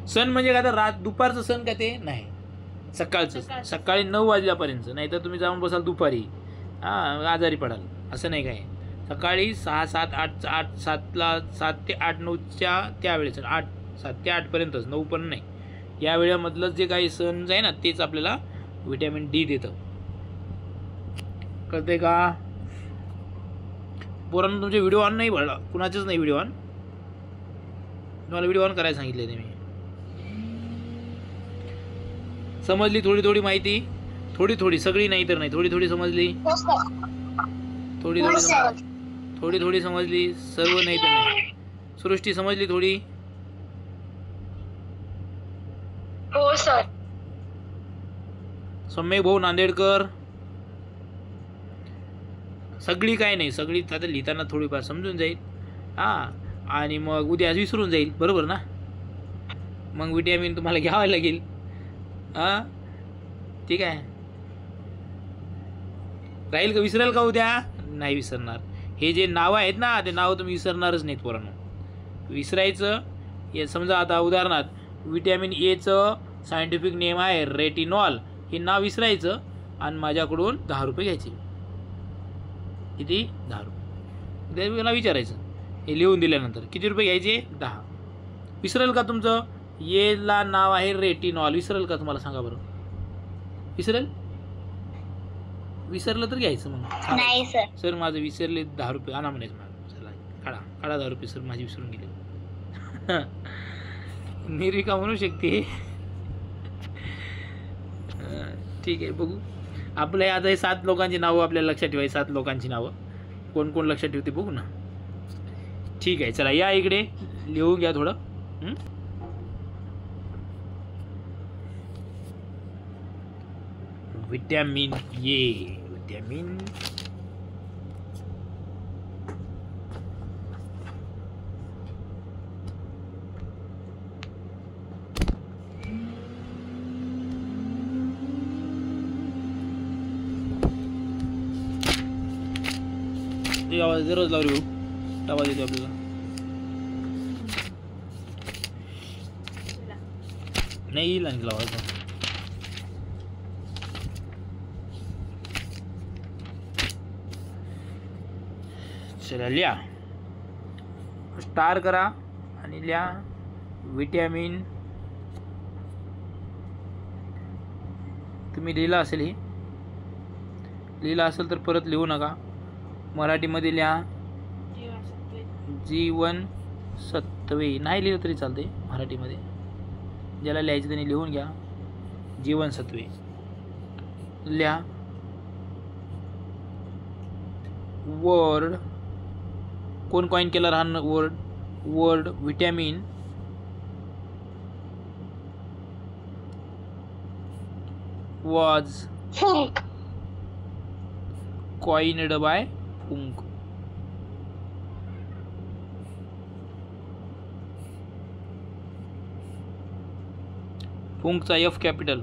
सन म्हणजे काय? तर दुपारचं सन काय ते नाही, सकाळचं. सकाळी 9 वाजल्यापर्यंत. नाही तर तुम्ही जाऊन बसाल दुपारी, आजारी पडाल. असं नाही काय. सकाळी 6, 7, 8, 7 ते 8, 9च्या त्यावेळेस 7 ते 8 पर्यंतच, 9 पण नाही. या वेळेमधलं जे काही सण आहे ना तेच आपल्याला विटॅमिन डी देतं. कळतंय का पोरांनो? तुमचे व्हिडिओ ऑन नाही भरला, कुणाचेच नाही व्हिडिओ ऑन. तुम्हाला व्हिडिओ ऑन करायला सांगितले मी. समजली थोडी माहिती? थोडी सगळी नाही तर नाही, थोडी समजली. थोडी समजली, सर्व नाही तर नाही. सृष्टी समजली थोडी?
हो सर.
सम्यक भाऊ नांदेडकर? सगळी काय नाही, सगळी आता लिहिताना थोडीफार समजून जाईल. आणि मग उद्या विसरून जाईल. बरोबर ना? मग विटॅमिन तुम्हाला घ्यावं लागेल. हां ठीक आहे. राहील का, विसराल का उद्या? नाही विसरणार. हे जे नावं आहेत ना ते नावं तुम्ही विसरणारच नाहीत पोरांनो. विसरायचं हे समजा आता उदाहरणार्थ विटॅमिन एचं सायंटिफिक नेम आहे रेटिनॉल, हे नाव विसरायचं आणि माझ्याकडून 10 रुपये घ्यायचे. किती? 10 रुपये. मला विचारायचं हे लिहून दिल्यानंतर किती रुपये घ्यायचे? 10. विसरेल का तुमचं? येला नाव आहे रेटिनॉल, विसरेल का तुम्हाला सांगा बरं? विसरेल? विसरलं तर घ्यायचं मग.
नाही सर.
सर माझं विसरले 10 रुपये आणा म्हणायचं. माझं चला काढा काढा 10 रुपये सर माझी विसरून गेले. निर्विका म्हणू शकते. ठीक आहे बघू. आपल्या आता हे 7 लोकांची नावं आपल्याला लक्षात ठेवायची. 7 लोकांची नावं कोण कोण लक्षात ठेवते बघू ना. ठीक आहे चला या इकडे लिहून घ्या थोडं. Vitamin A. विटॅमिन आवाज रोज लावली भाऊ. आवाज येतो आपल्याला. नाही येईल आणखी आवाज. चला लिहा. स्टार करा आणि लिहा विटॅमिन. तुम्ही लिहिला असेल, हे लिहिला असेल तर परत लिहू नका. मराठीमध्ये लिहा जीवनसत्वे. नाही लिहिलं तरी चालते मराठीमध्ये. ज्याला लिहायचं त्यांनी लिहून घ्या जीवनसत्वे. लिहा. वर्ड कोण कॉइन केला राहणार word vitamin was
Funk.
coined by Funk. Funkचा F कॅपिटल.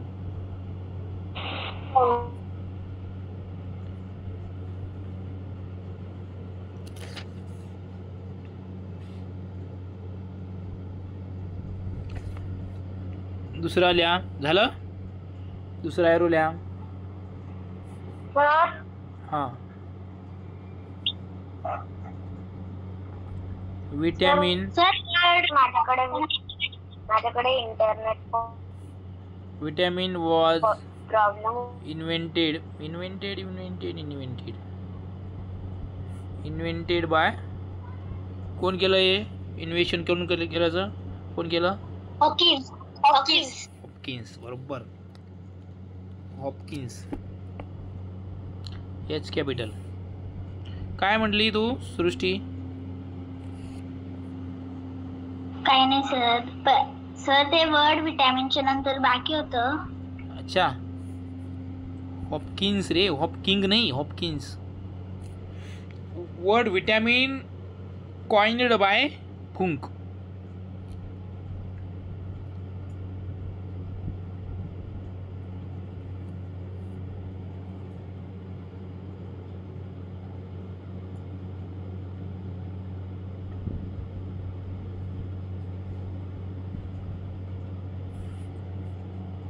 दुसरा लिहा. झालं? दुसरा एरो लिहा. हां विटॅमिन.
माझ्याकडे internet
vitamin was
problem.
Invented by. कोण केलं हे इन्व्हेशन? करून केल्याचं कोण केलं? हॉपकिन्स. बरोबर. हॉपकिन्स. H capital. काय म्हटली तू सृष्टी?
काही नाही सर. सर ते वर्ड विटॅमिनच्या नंतर बाकी होतं.
अच्छा हॉपकिन्स रे. हॉपकिंग नाही, Hopkins. Word vitamin coined by Funk.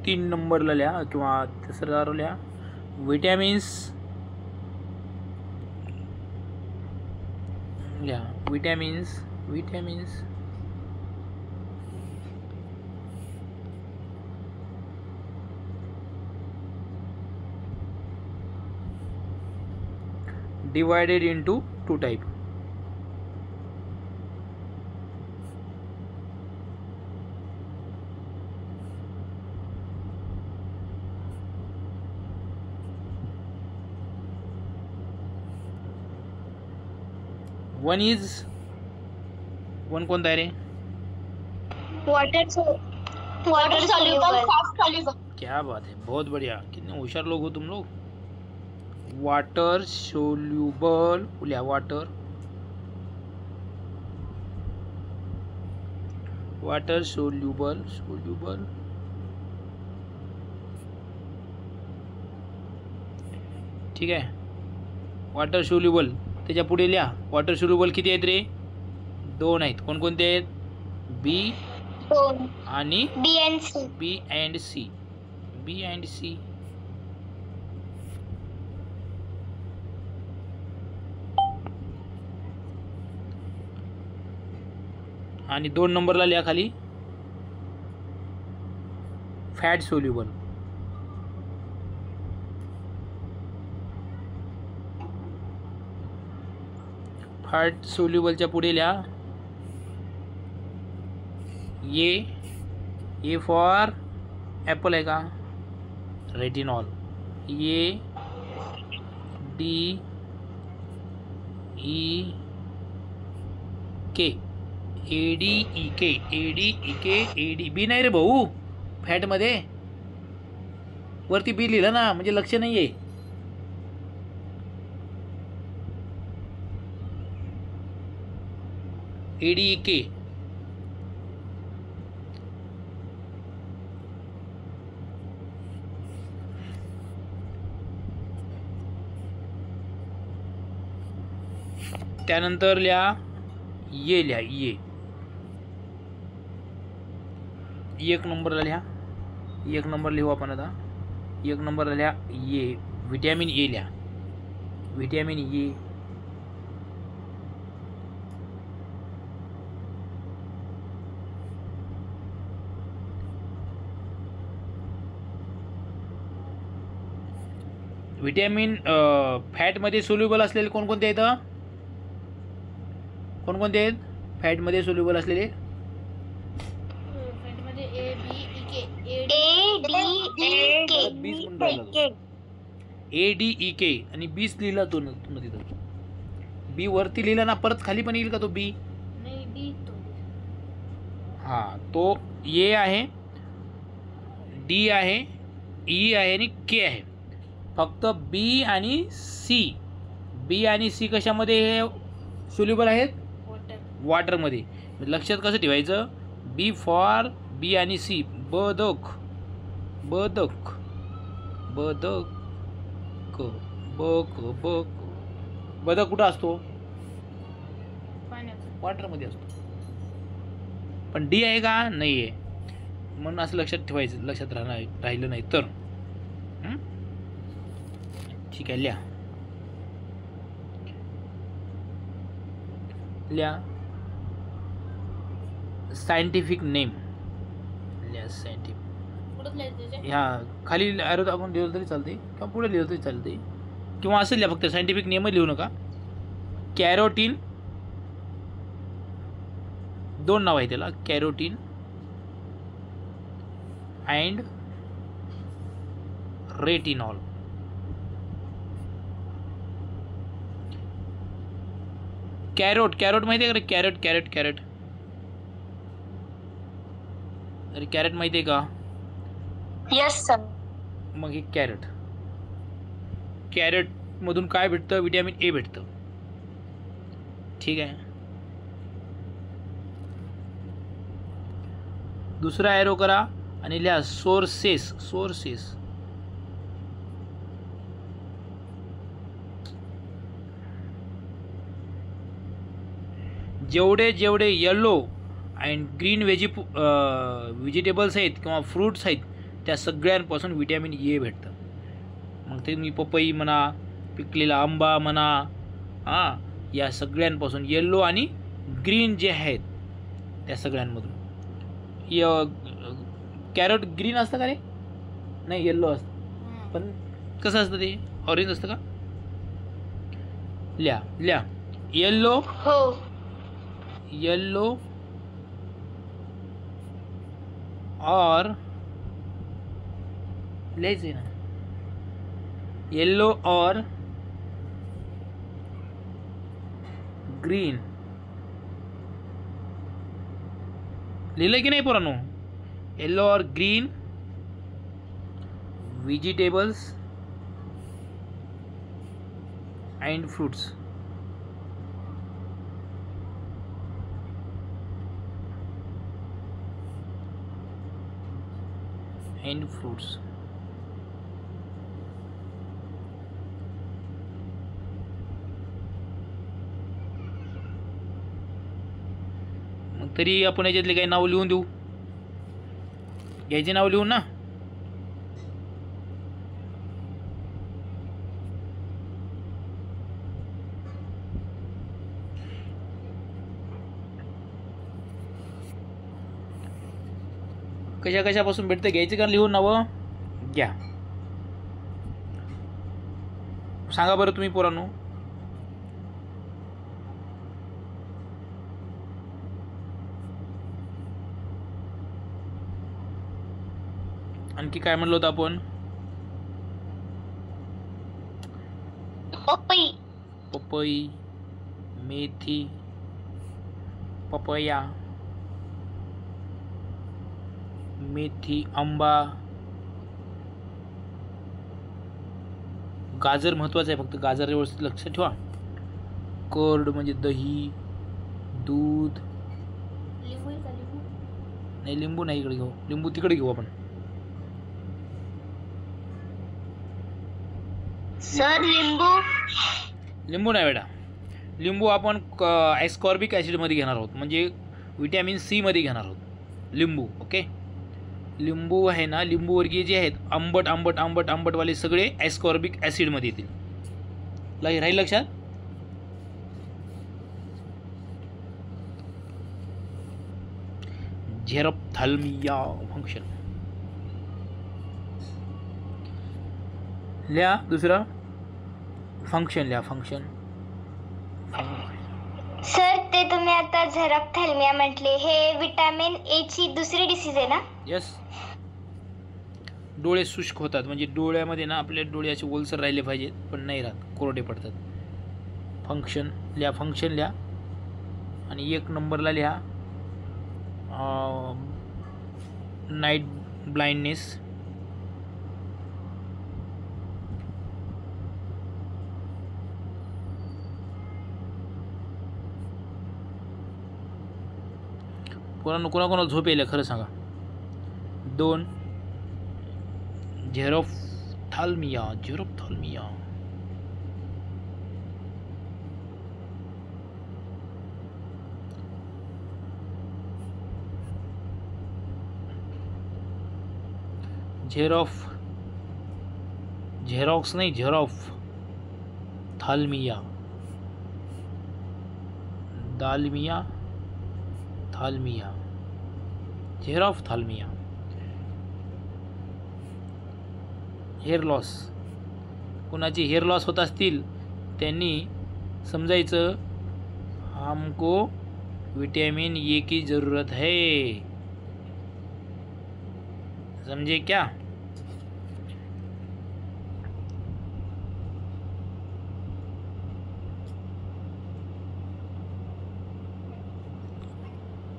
तीन नंबरला लिहा किंवा तिसरा लिहा. विटॅमिन्स लिहा. Vitamins divided into two type. One कोणता आहे रे?
Water soluble.
क्या बात है, बहुत बढ़िया. कितने होशियार लोग हो तुम लोग. वाटर सोल्यूबल लिहा. वॉटर सोल्युबल ठीक आहे. वॉटर सोल्युबल त्याच्या पुढे लिहा. वॉटर सोल्युबल किती आहेत रे? 2 आहेत. कोणकोणते आहेत? बी आणि
B and C.
B and C. B and C. आणि 2 नंबरला लिहा खाली फॅट सोल्युबल. फॅट सोल्युबलच्या पुढे लिहा ए फॉर ॲपल आहे का? Retinol. A D E K. AD B नाही रे भाऊ. फॅटमध्ये वरती बी लिहिलं ना, म्हणजे लक्ष नाही आहे. ADEK. त्यानंतर लिहा ये. 1 नंबरला लिहा. 1 नंबर लिहू आपण आता. 1 नंबरला लिहा ये. विटॅमिन ए लिहा. Vitamin A. विटॅमिन फॅटमध्ये सोल्युबल असलेले कोणकोणते आहेत? कोणकोणते आहेत फॅटमध्ये सोल्युबल असलेले?
फॅटमध्ये A B E K.
ADEK आणि बीच लिहिला तो तिथं. बी वरती लिहिला ना, परत खाली पण येईल का तो बी?
नाही, बी तो.
हां, तो ए आहे, डी आहे, ई आहे आणि के आहे. फक्त बी आणि सी. बी आणि सी कशामध्ये हे सोल्युबल आहेत? वॉटरमध्ये. लक्षात कसं ठेवायचं? बी फॉर बी आणि सी. बदक बक बदक कुठं असतो? वॉटरमध्ये असतो. पण डी आहे का? नाही आहे. म्हणून असं लक्षात ठेवायचं. लक्षात राहिलं नाही तर. ठीक आहे. लिहा सायंटिफिक नेम. सायंटिफिक ह्या खाली ॲरो आपण लिहिलं तरी चालते किंवा पुढे लिहिलं तरी चालते, किंवा असं लिहा फक्त. सायंटिफिक नेमच लिहू नका. कॅरोटीन. 2 नाव आहे त्याला. Carotene and retinol. कॅरोट माहिती आहे का? कॅरेट. अरे कॅरेट माहिती आहे का?
Yes sir.
मग हे कॅरेट मधून काय भेटतं? विटॅमिन ए भेटतं. ठीक आहे. दुसरा ॲरो करा आणि लिहा सोर्सेस. जेवढे येलो अँड ग्रीन व्हेजिटेबल्स आहेत किंवा फ्रूट्स आहेत, त्या सगळ्यांपासून विटॅमिन ए भेटतं. मग ते मी पपई म्हणा, पिकलेला आंबा म्हणा, या सगळ्यांपासून येलो आणि ग्रीन जे आहेत त्या सगळ्यांमधून. कॅरेट ग्रीन असतं का रे? नाही, येल्लो असतं. पण कसं असतं ते? ऑरेंज असतं का? लिहा येल्लो. येल्लो और लिहायचं ना. येल्लो और ग्रीन. लिहिलं की नाही पोरांनो? येल्लो और green vegetables and fruits. And fruits. मग तरी आपण याच्यातले काही नाव लिहून देऊ. घ्यायचे नाव लिहून ना. कशा कशापासून भेटतं घ्यायचं का लिहून नावं घ्या. सांगा बरं तुम्ही पोरांनो. आणखी काय म्हणलो होतं आपण.
पपई.
पपई, मेथी, पपया, मेथी, आंबा, गाजर महत्वाचं आहे. फक्त गाजर व्यवस्थित लक्षात ठेवा. कर्ड म्हणजे दही, दूध.
लिंबू आहे का लिंबू?
नाही लिंबू नाही, इकडे घेऊ. लिंबू तिकडे घेऊ आपण.
सर लिंबू.
लिंबू नाही बेटा. लिंबू आपण ॲस्कॉर्बिक ॲसिडमध्ये घेणार आहोत, म्हणजे विटॅमिन सी मध्ये घेणार आहोत लिंबू. ओके. लिंबू आहे ना, लिंबू वर्गीय जे आहेत आंबट आंबट आंबट आंबटवाले सगळे ॲस्कॉर्बिक ॲसिडमध्ये येतील. राहील लक्षात. झेरोप्थॅल्मिया फंक्शन लिहा. दुसरा फंक्शन लिहा. फंक्शन.
सर ते तुम्ही आता झेरोप्थॅल्मिया म्हटले, हे विटॅमिन ए ची दुसरी डिसीज आहे ना?
यस. डोळे शुष्क होतात, म्हणजे डोळ्यामध्ये ना आपले डोळे असे ओलसर राहिले पाहिजेत, पण नाही राहत, कोरडे पडतात. फंक्शन लिहा. फंक्शन लिहा. आणि 1 नंबरला लिहा नाईट ब्लाइंडनेस. कोणाकोणाला झोप येईल खरं सांगा. 2 झेरोप्थॅल्मिया. झेरोप्थॅल्मिया. झेरॉक्स नाही, झेरोप्थॅल्मिया. दालमिया, थाल्मिया, झेरोप्थॅल्मिया. Hair loss. कुणाची हेअर लॉस होत असतील त्यांनी समजायचं हमको विटामिन ए की ज़रूरत है. समझे क्या.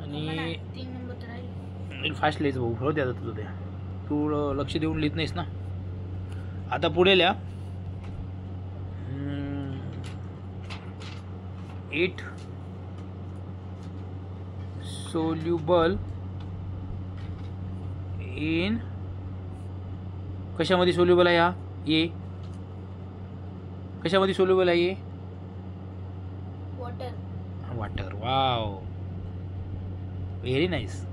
आणि
3 नंबर तर राहील.
फास्ट लिहायचं भाऊ. हो द्या तुझं. द्या तू लक्ष देऊन लिहित नाहीस ना. आता पुढे लिहा. 8 सोल्युबल इन. कशामध्ये सोल्युबल आहे हा ए. कशामध्ये सोल्युबल आहे A.
Water.
Water. Wow, very nice,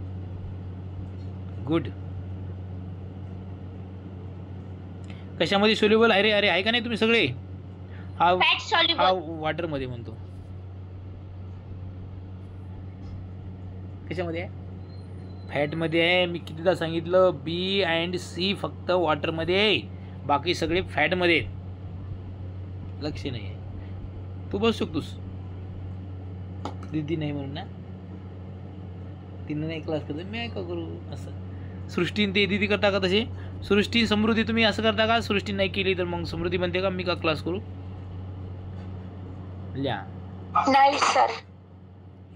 good. कशामध्ये सोल्युबल आहे रे. अरे आहे का नाही तुम्ही सगळे. हा
फॅट सॉल्युबल.
हा वाटर मध्ये म्हणतो. कशामध्ये आहे. फॅट मध्ये आहे. मी कितीदा सांगितलं बी अँड सी फक्त वॉटर मध्ये आहे, बाकी सगळे फॅट मध्ये आहेत. लक्ष नाही आहे. तू बस शकतोस. दीदी नाही म्हणून ना. तिनं नाही क्लास करतो मी का करू असं. सृष्टीन ते दीदी करता का तसे. सृष्टी समृद्धी तुम्ही असं करता का. सृष्टी नाही केली तर मग समृद्धी म्हणते का मी का क्लास करू. लिहा.
नाही सर.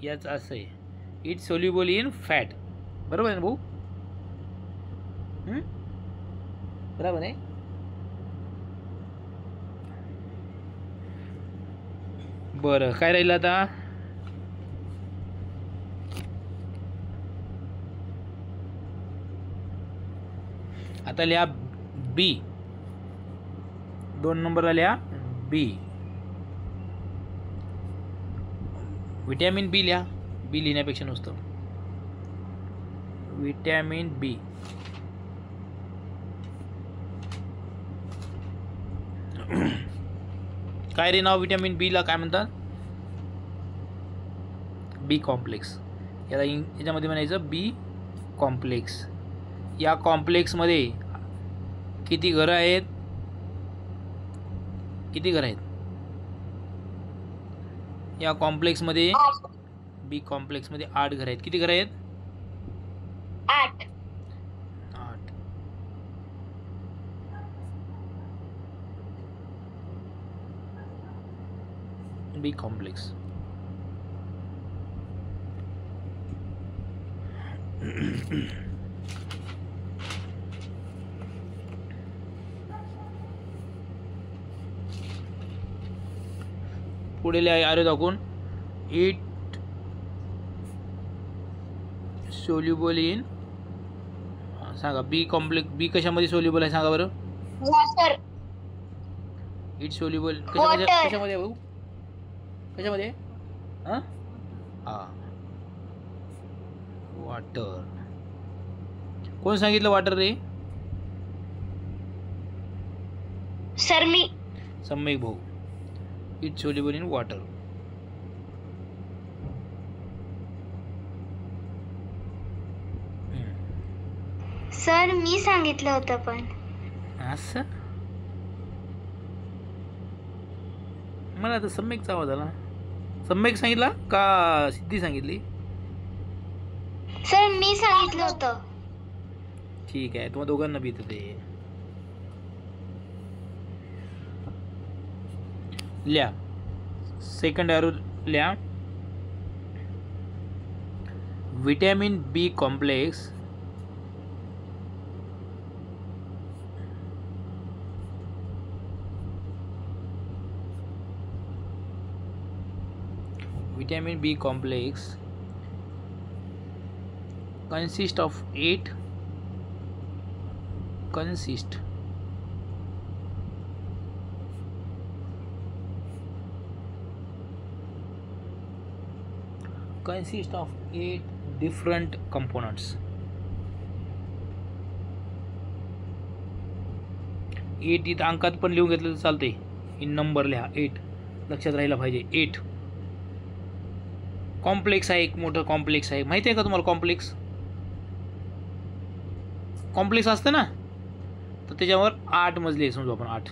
याच असं आहे. It soluble in fat. बरोबर आहे ना भाऊ. बरोबर आहे. बरं काय राहिलं आता. आता लिहा बी, 2 नंबरला लिहा बी. विटॅमिन बी लिहा, बी लिहिण्यापेक्षा नुसतं विटॅमिन बी. काय रे नाव विटॅमिन बी ला काय म्हणतात? बी कॉम्प्लेक्स. याच्यामध्ये म्हणायचं बी कॉम्प्लेक्स. या कॉम्प्लेक्समध्ये किती घरं आहेत? किती घरं आहेत या कॉम्प्लेक्समध्ये? बी कॉम्प्लेक्समध्ये 8 घरं आहेत. किती घरं आहेत?
8.
8. बी कॉम्प्लेक्स. पुढे आरे दाखवून इट सोल्युबल इन. सांगा बी कॉम्प्लेक्स. बी कशामध्ये सोल्युबल आहे सांगा बरं?
वॉटर.
इट सोल्युबल कशामध्ये भाऊ? कशामध्ये? हां हां वॉटर. कोण सांगितलं वॉटर रे?
सर मी.
सम्यक भाऊ. It soluble in water.
Sir मी सांगितलं होतं पण.
असं मला तर सम्यकचा आवाज आला. सम्यक सांगितला का सिद्धी सांगितली?
सर मी सांगितलं होतं.
ठीक आहे, तुम्हाला दोघांना भीत ते लिहा. सेकंड एरो लिहा. Vitamin B complex vitamin B complex consist of 8 different components. 8 इथं अंकात पण लिहून घेतलं तर चालते. इन नंबर लिहा. 8 लक्षात राहिला पाहिजे. 8 कॉम्प्लेक्स आहे. एक मोठं कॉम्प्लेक्स आहे. माहिती आहे का तुम्हाला? कॉम्प्लेक्स असतं ना, तर त्याच्यावर 8 मजले आहे. समजू आपण 8.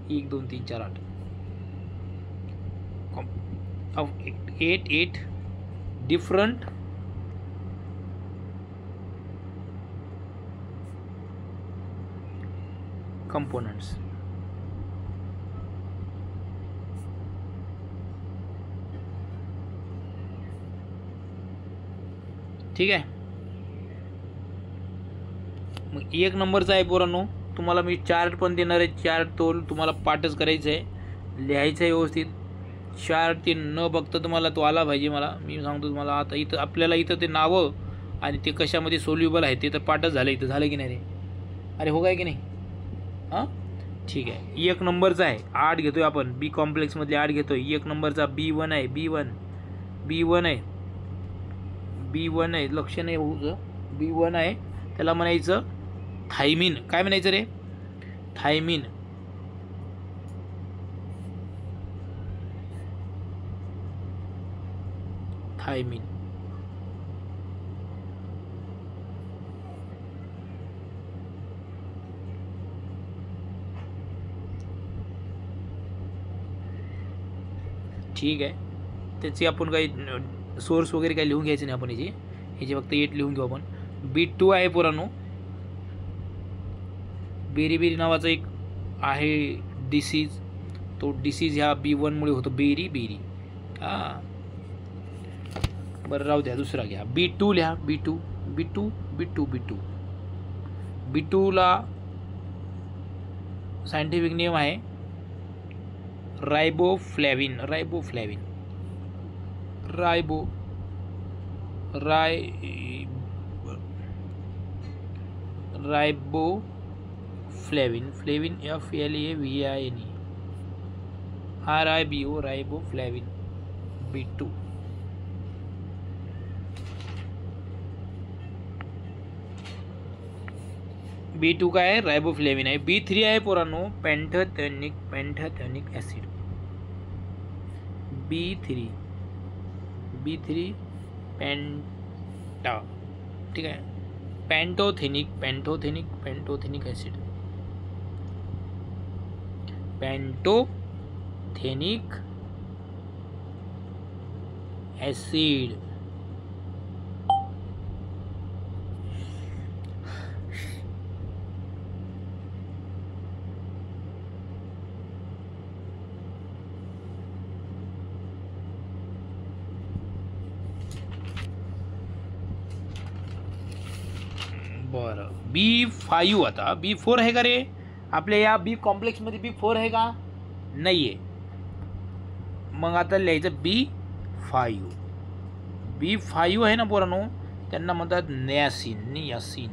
1 2 3 4 8 8 डिफरंट कंपोनेंट्स. ठीक आहे. मग 1 नंबरचा आहे पोरांनो. तुम्हाला मी चार्ट पण देणार आहे. चार्ट तो तुम्हाला पाठच करायचं आहे, लिहायचं आहे व्यवस्थित. चार्ट ते न बघता तुम्हाला तो आला पाहिजे. मला मी सांगतो तुम्हाला आता इथं आपल्याला इथं ते नावं आणि ते कशामध्ये सोल्युबल आहे ते तर पाठच झालं. इथं झालं की नाही रे? अरे हो काय की नाही? हां ठीक आहे. 1 नंबरचा आहे 8 घेतोय आपण. बी कॉम्प्लेक्समधले 8 घेतोय. 1 नंबरचा B1 आहे. B1 आहे. B1 आहे. लक्ष नाही भाऊचं. B1 आहे. त्याला म्हणायचं थायमिन. काय म्हणायचं रे? थायमिन. ठीक आहे. त्याची आपण काही सोर्स वगैरे काही लिहून घ्यायचं नाही आपण. ह्याची फक्त 8 लिहून घेऊ आपण. B2 आहे पोरांनो. बेरी नावाचा एक आहे डिसीज. तो डिसीज ह्या B1 मुळे होतो. बेरी हां बरं राहू द्या. दुसरा घ्या. B2 लिहा. B2 ला सायंटिफिक नेम आहे riboflavin. Flavin, flavin FLAVIN, RIBO, riboflavin. B2. B2 काय आहे? राइबोफ्लेविन आहे. B3 आहे पोरांनो पेंटाथेनिक ऍसिड. B3 पेंटा, ठीक आहे. Pantothenic acid. Pantothenic acid. बरं, B5 आता. B4 आहे का रे आपल्या या बी कॉम्प्लेक्स मध्ये? B4 आहे का? नाहीये. मग आता लिहायचं B5. B5 आहे ना पोरांनो, त्यांना म्हणतात नियासिन.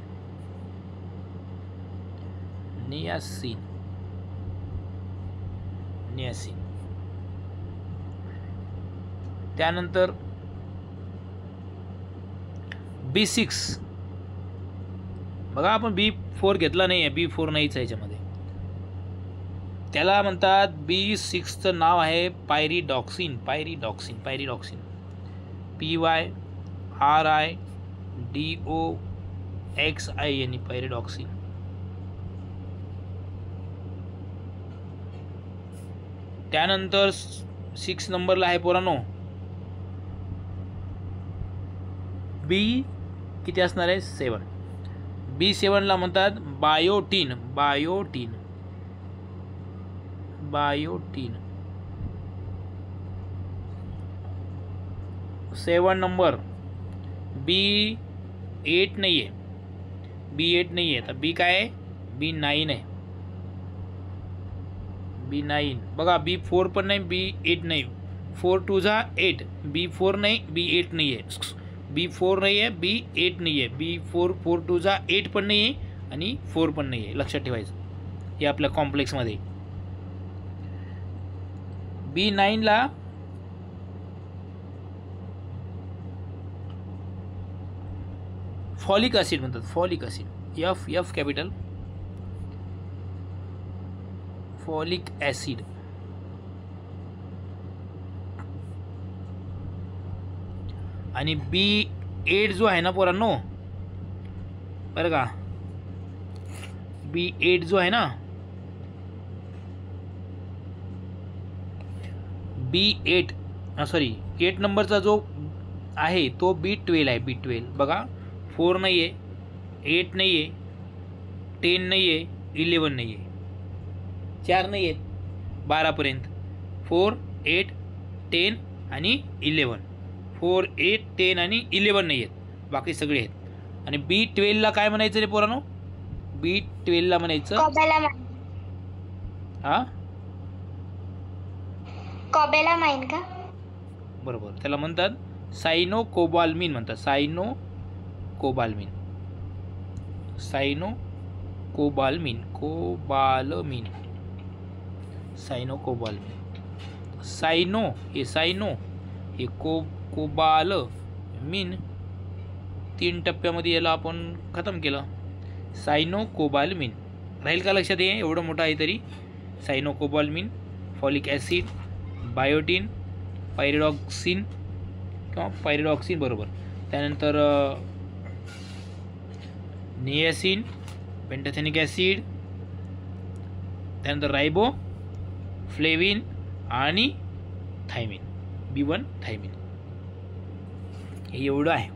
त्यानंतर B6. बघा आपण B4 घेतला नाही आहे, B4 नाहीच आहे याच्यामध्ये. त्याला म्हणतात B6चं नाव आहे पायरिडॉक्सिन. PYRIDOXIN, pyridoxine. त्यानंतर 6 नंबरला आहे पोरांनो B किती असणार आहे? 7. B7 ला म्हणतात बायोटीन. 7 नंबर. B8 नाहीये. तर B काय आहे? B9 आहे. B9 बघा. B4 पण नाही, B8 नाही. 4 2 जा 8. B4 नाही, B8 नाही आहे. B4 नाही आहे, B8 नाही आहे. B4 4 2 जा 8 पण नाही आहे आणि 4 पण नाही आहे. लक्षात ठेवायचं हे आपल्या कॉम्प्लेक्समध्ये. B9 ला फॉलिक ॲसिड म्हणतात. F capital. Folic acid. आणि B8 जो आहे ना पोरांनो, बरं का, B8 जो आहे ना, B8 8 नंबरचा जो आहे तो B12 आहे. B12 बघा. 4 नाही आहे, 8 नाही आहे, 10 नाही आहे, 11 नाही आहे. 4 नाही आहेत 12पर्यंत. 4 8 10 आणि 11. 4 8 10 आणि 11 नाही आहेत, बाकी सगळे आहेत. आणि B12 ला काय म्हणायचं रे पोरांनो? B12 ला म्हणायचं
कोबॅलामाइन का?
बरोबर. त्याला म्हणतात सायनोकोबाल्मिन म्हणतात. सायनोकोबाल्मिन. सायनो हे कोबालमिन. 3 टप्प्यामध्ये याला आपण खतम केलं. सायनोकोबाल्मिन राहील का लक्षात? ये एवढं मोठं आहे तरी. Cyanocobalamin, folic acid, biotin, pyridoxine किंवा पायरिडॉक्सिन बरोबर. त्यानंतर नियासिन, पेंटाथेनिक ॲसिड, त्यानंतर राइबोफ्लेविन आणि थायमिन. B1 thiamine. हे एवढं आहे.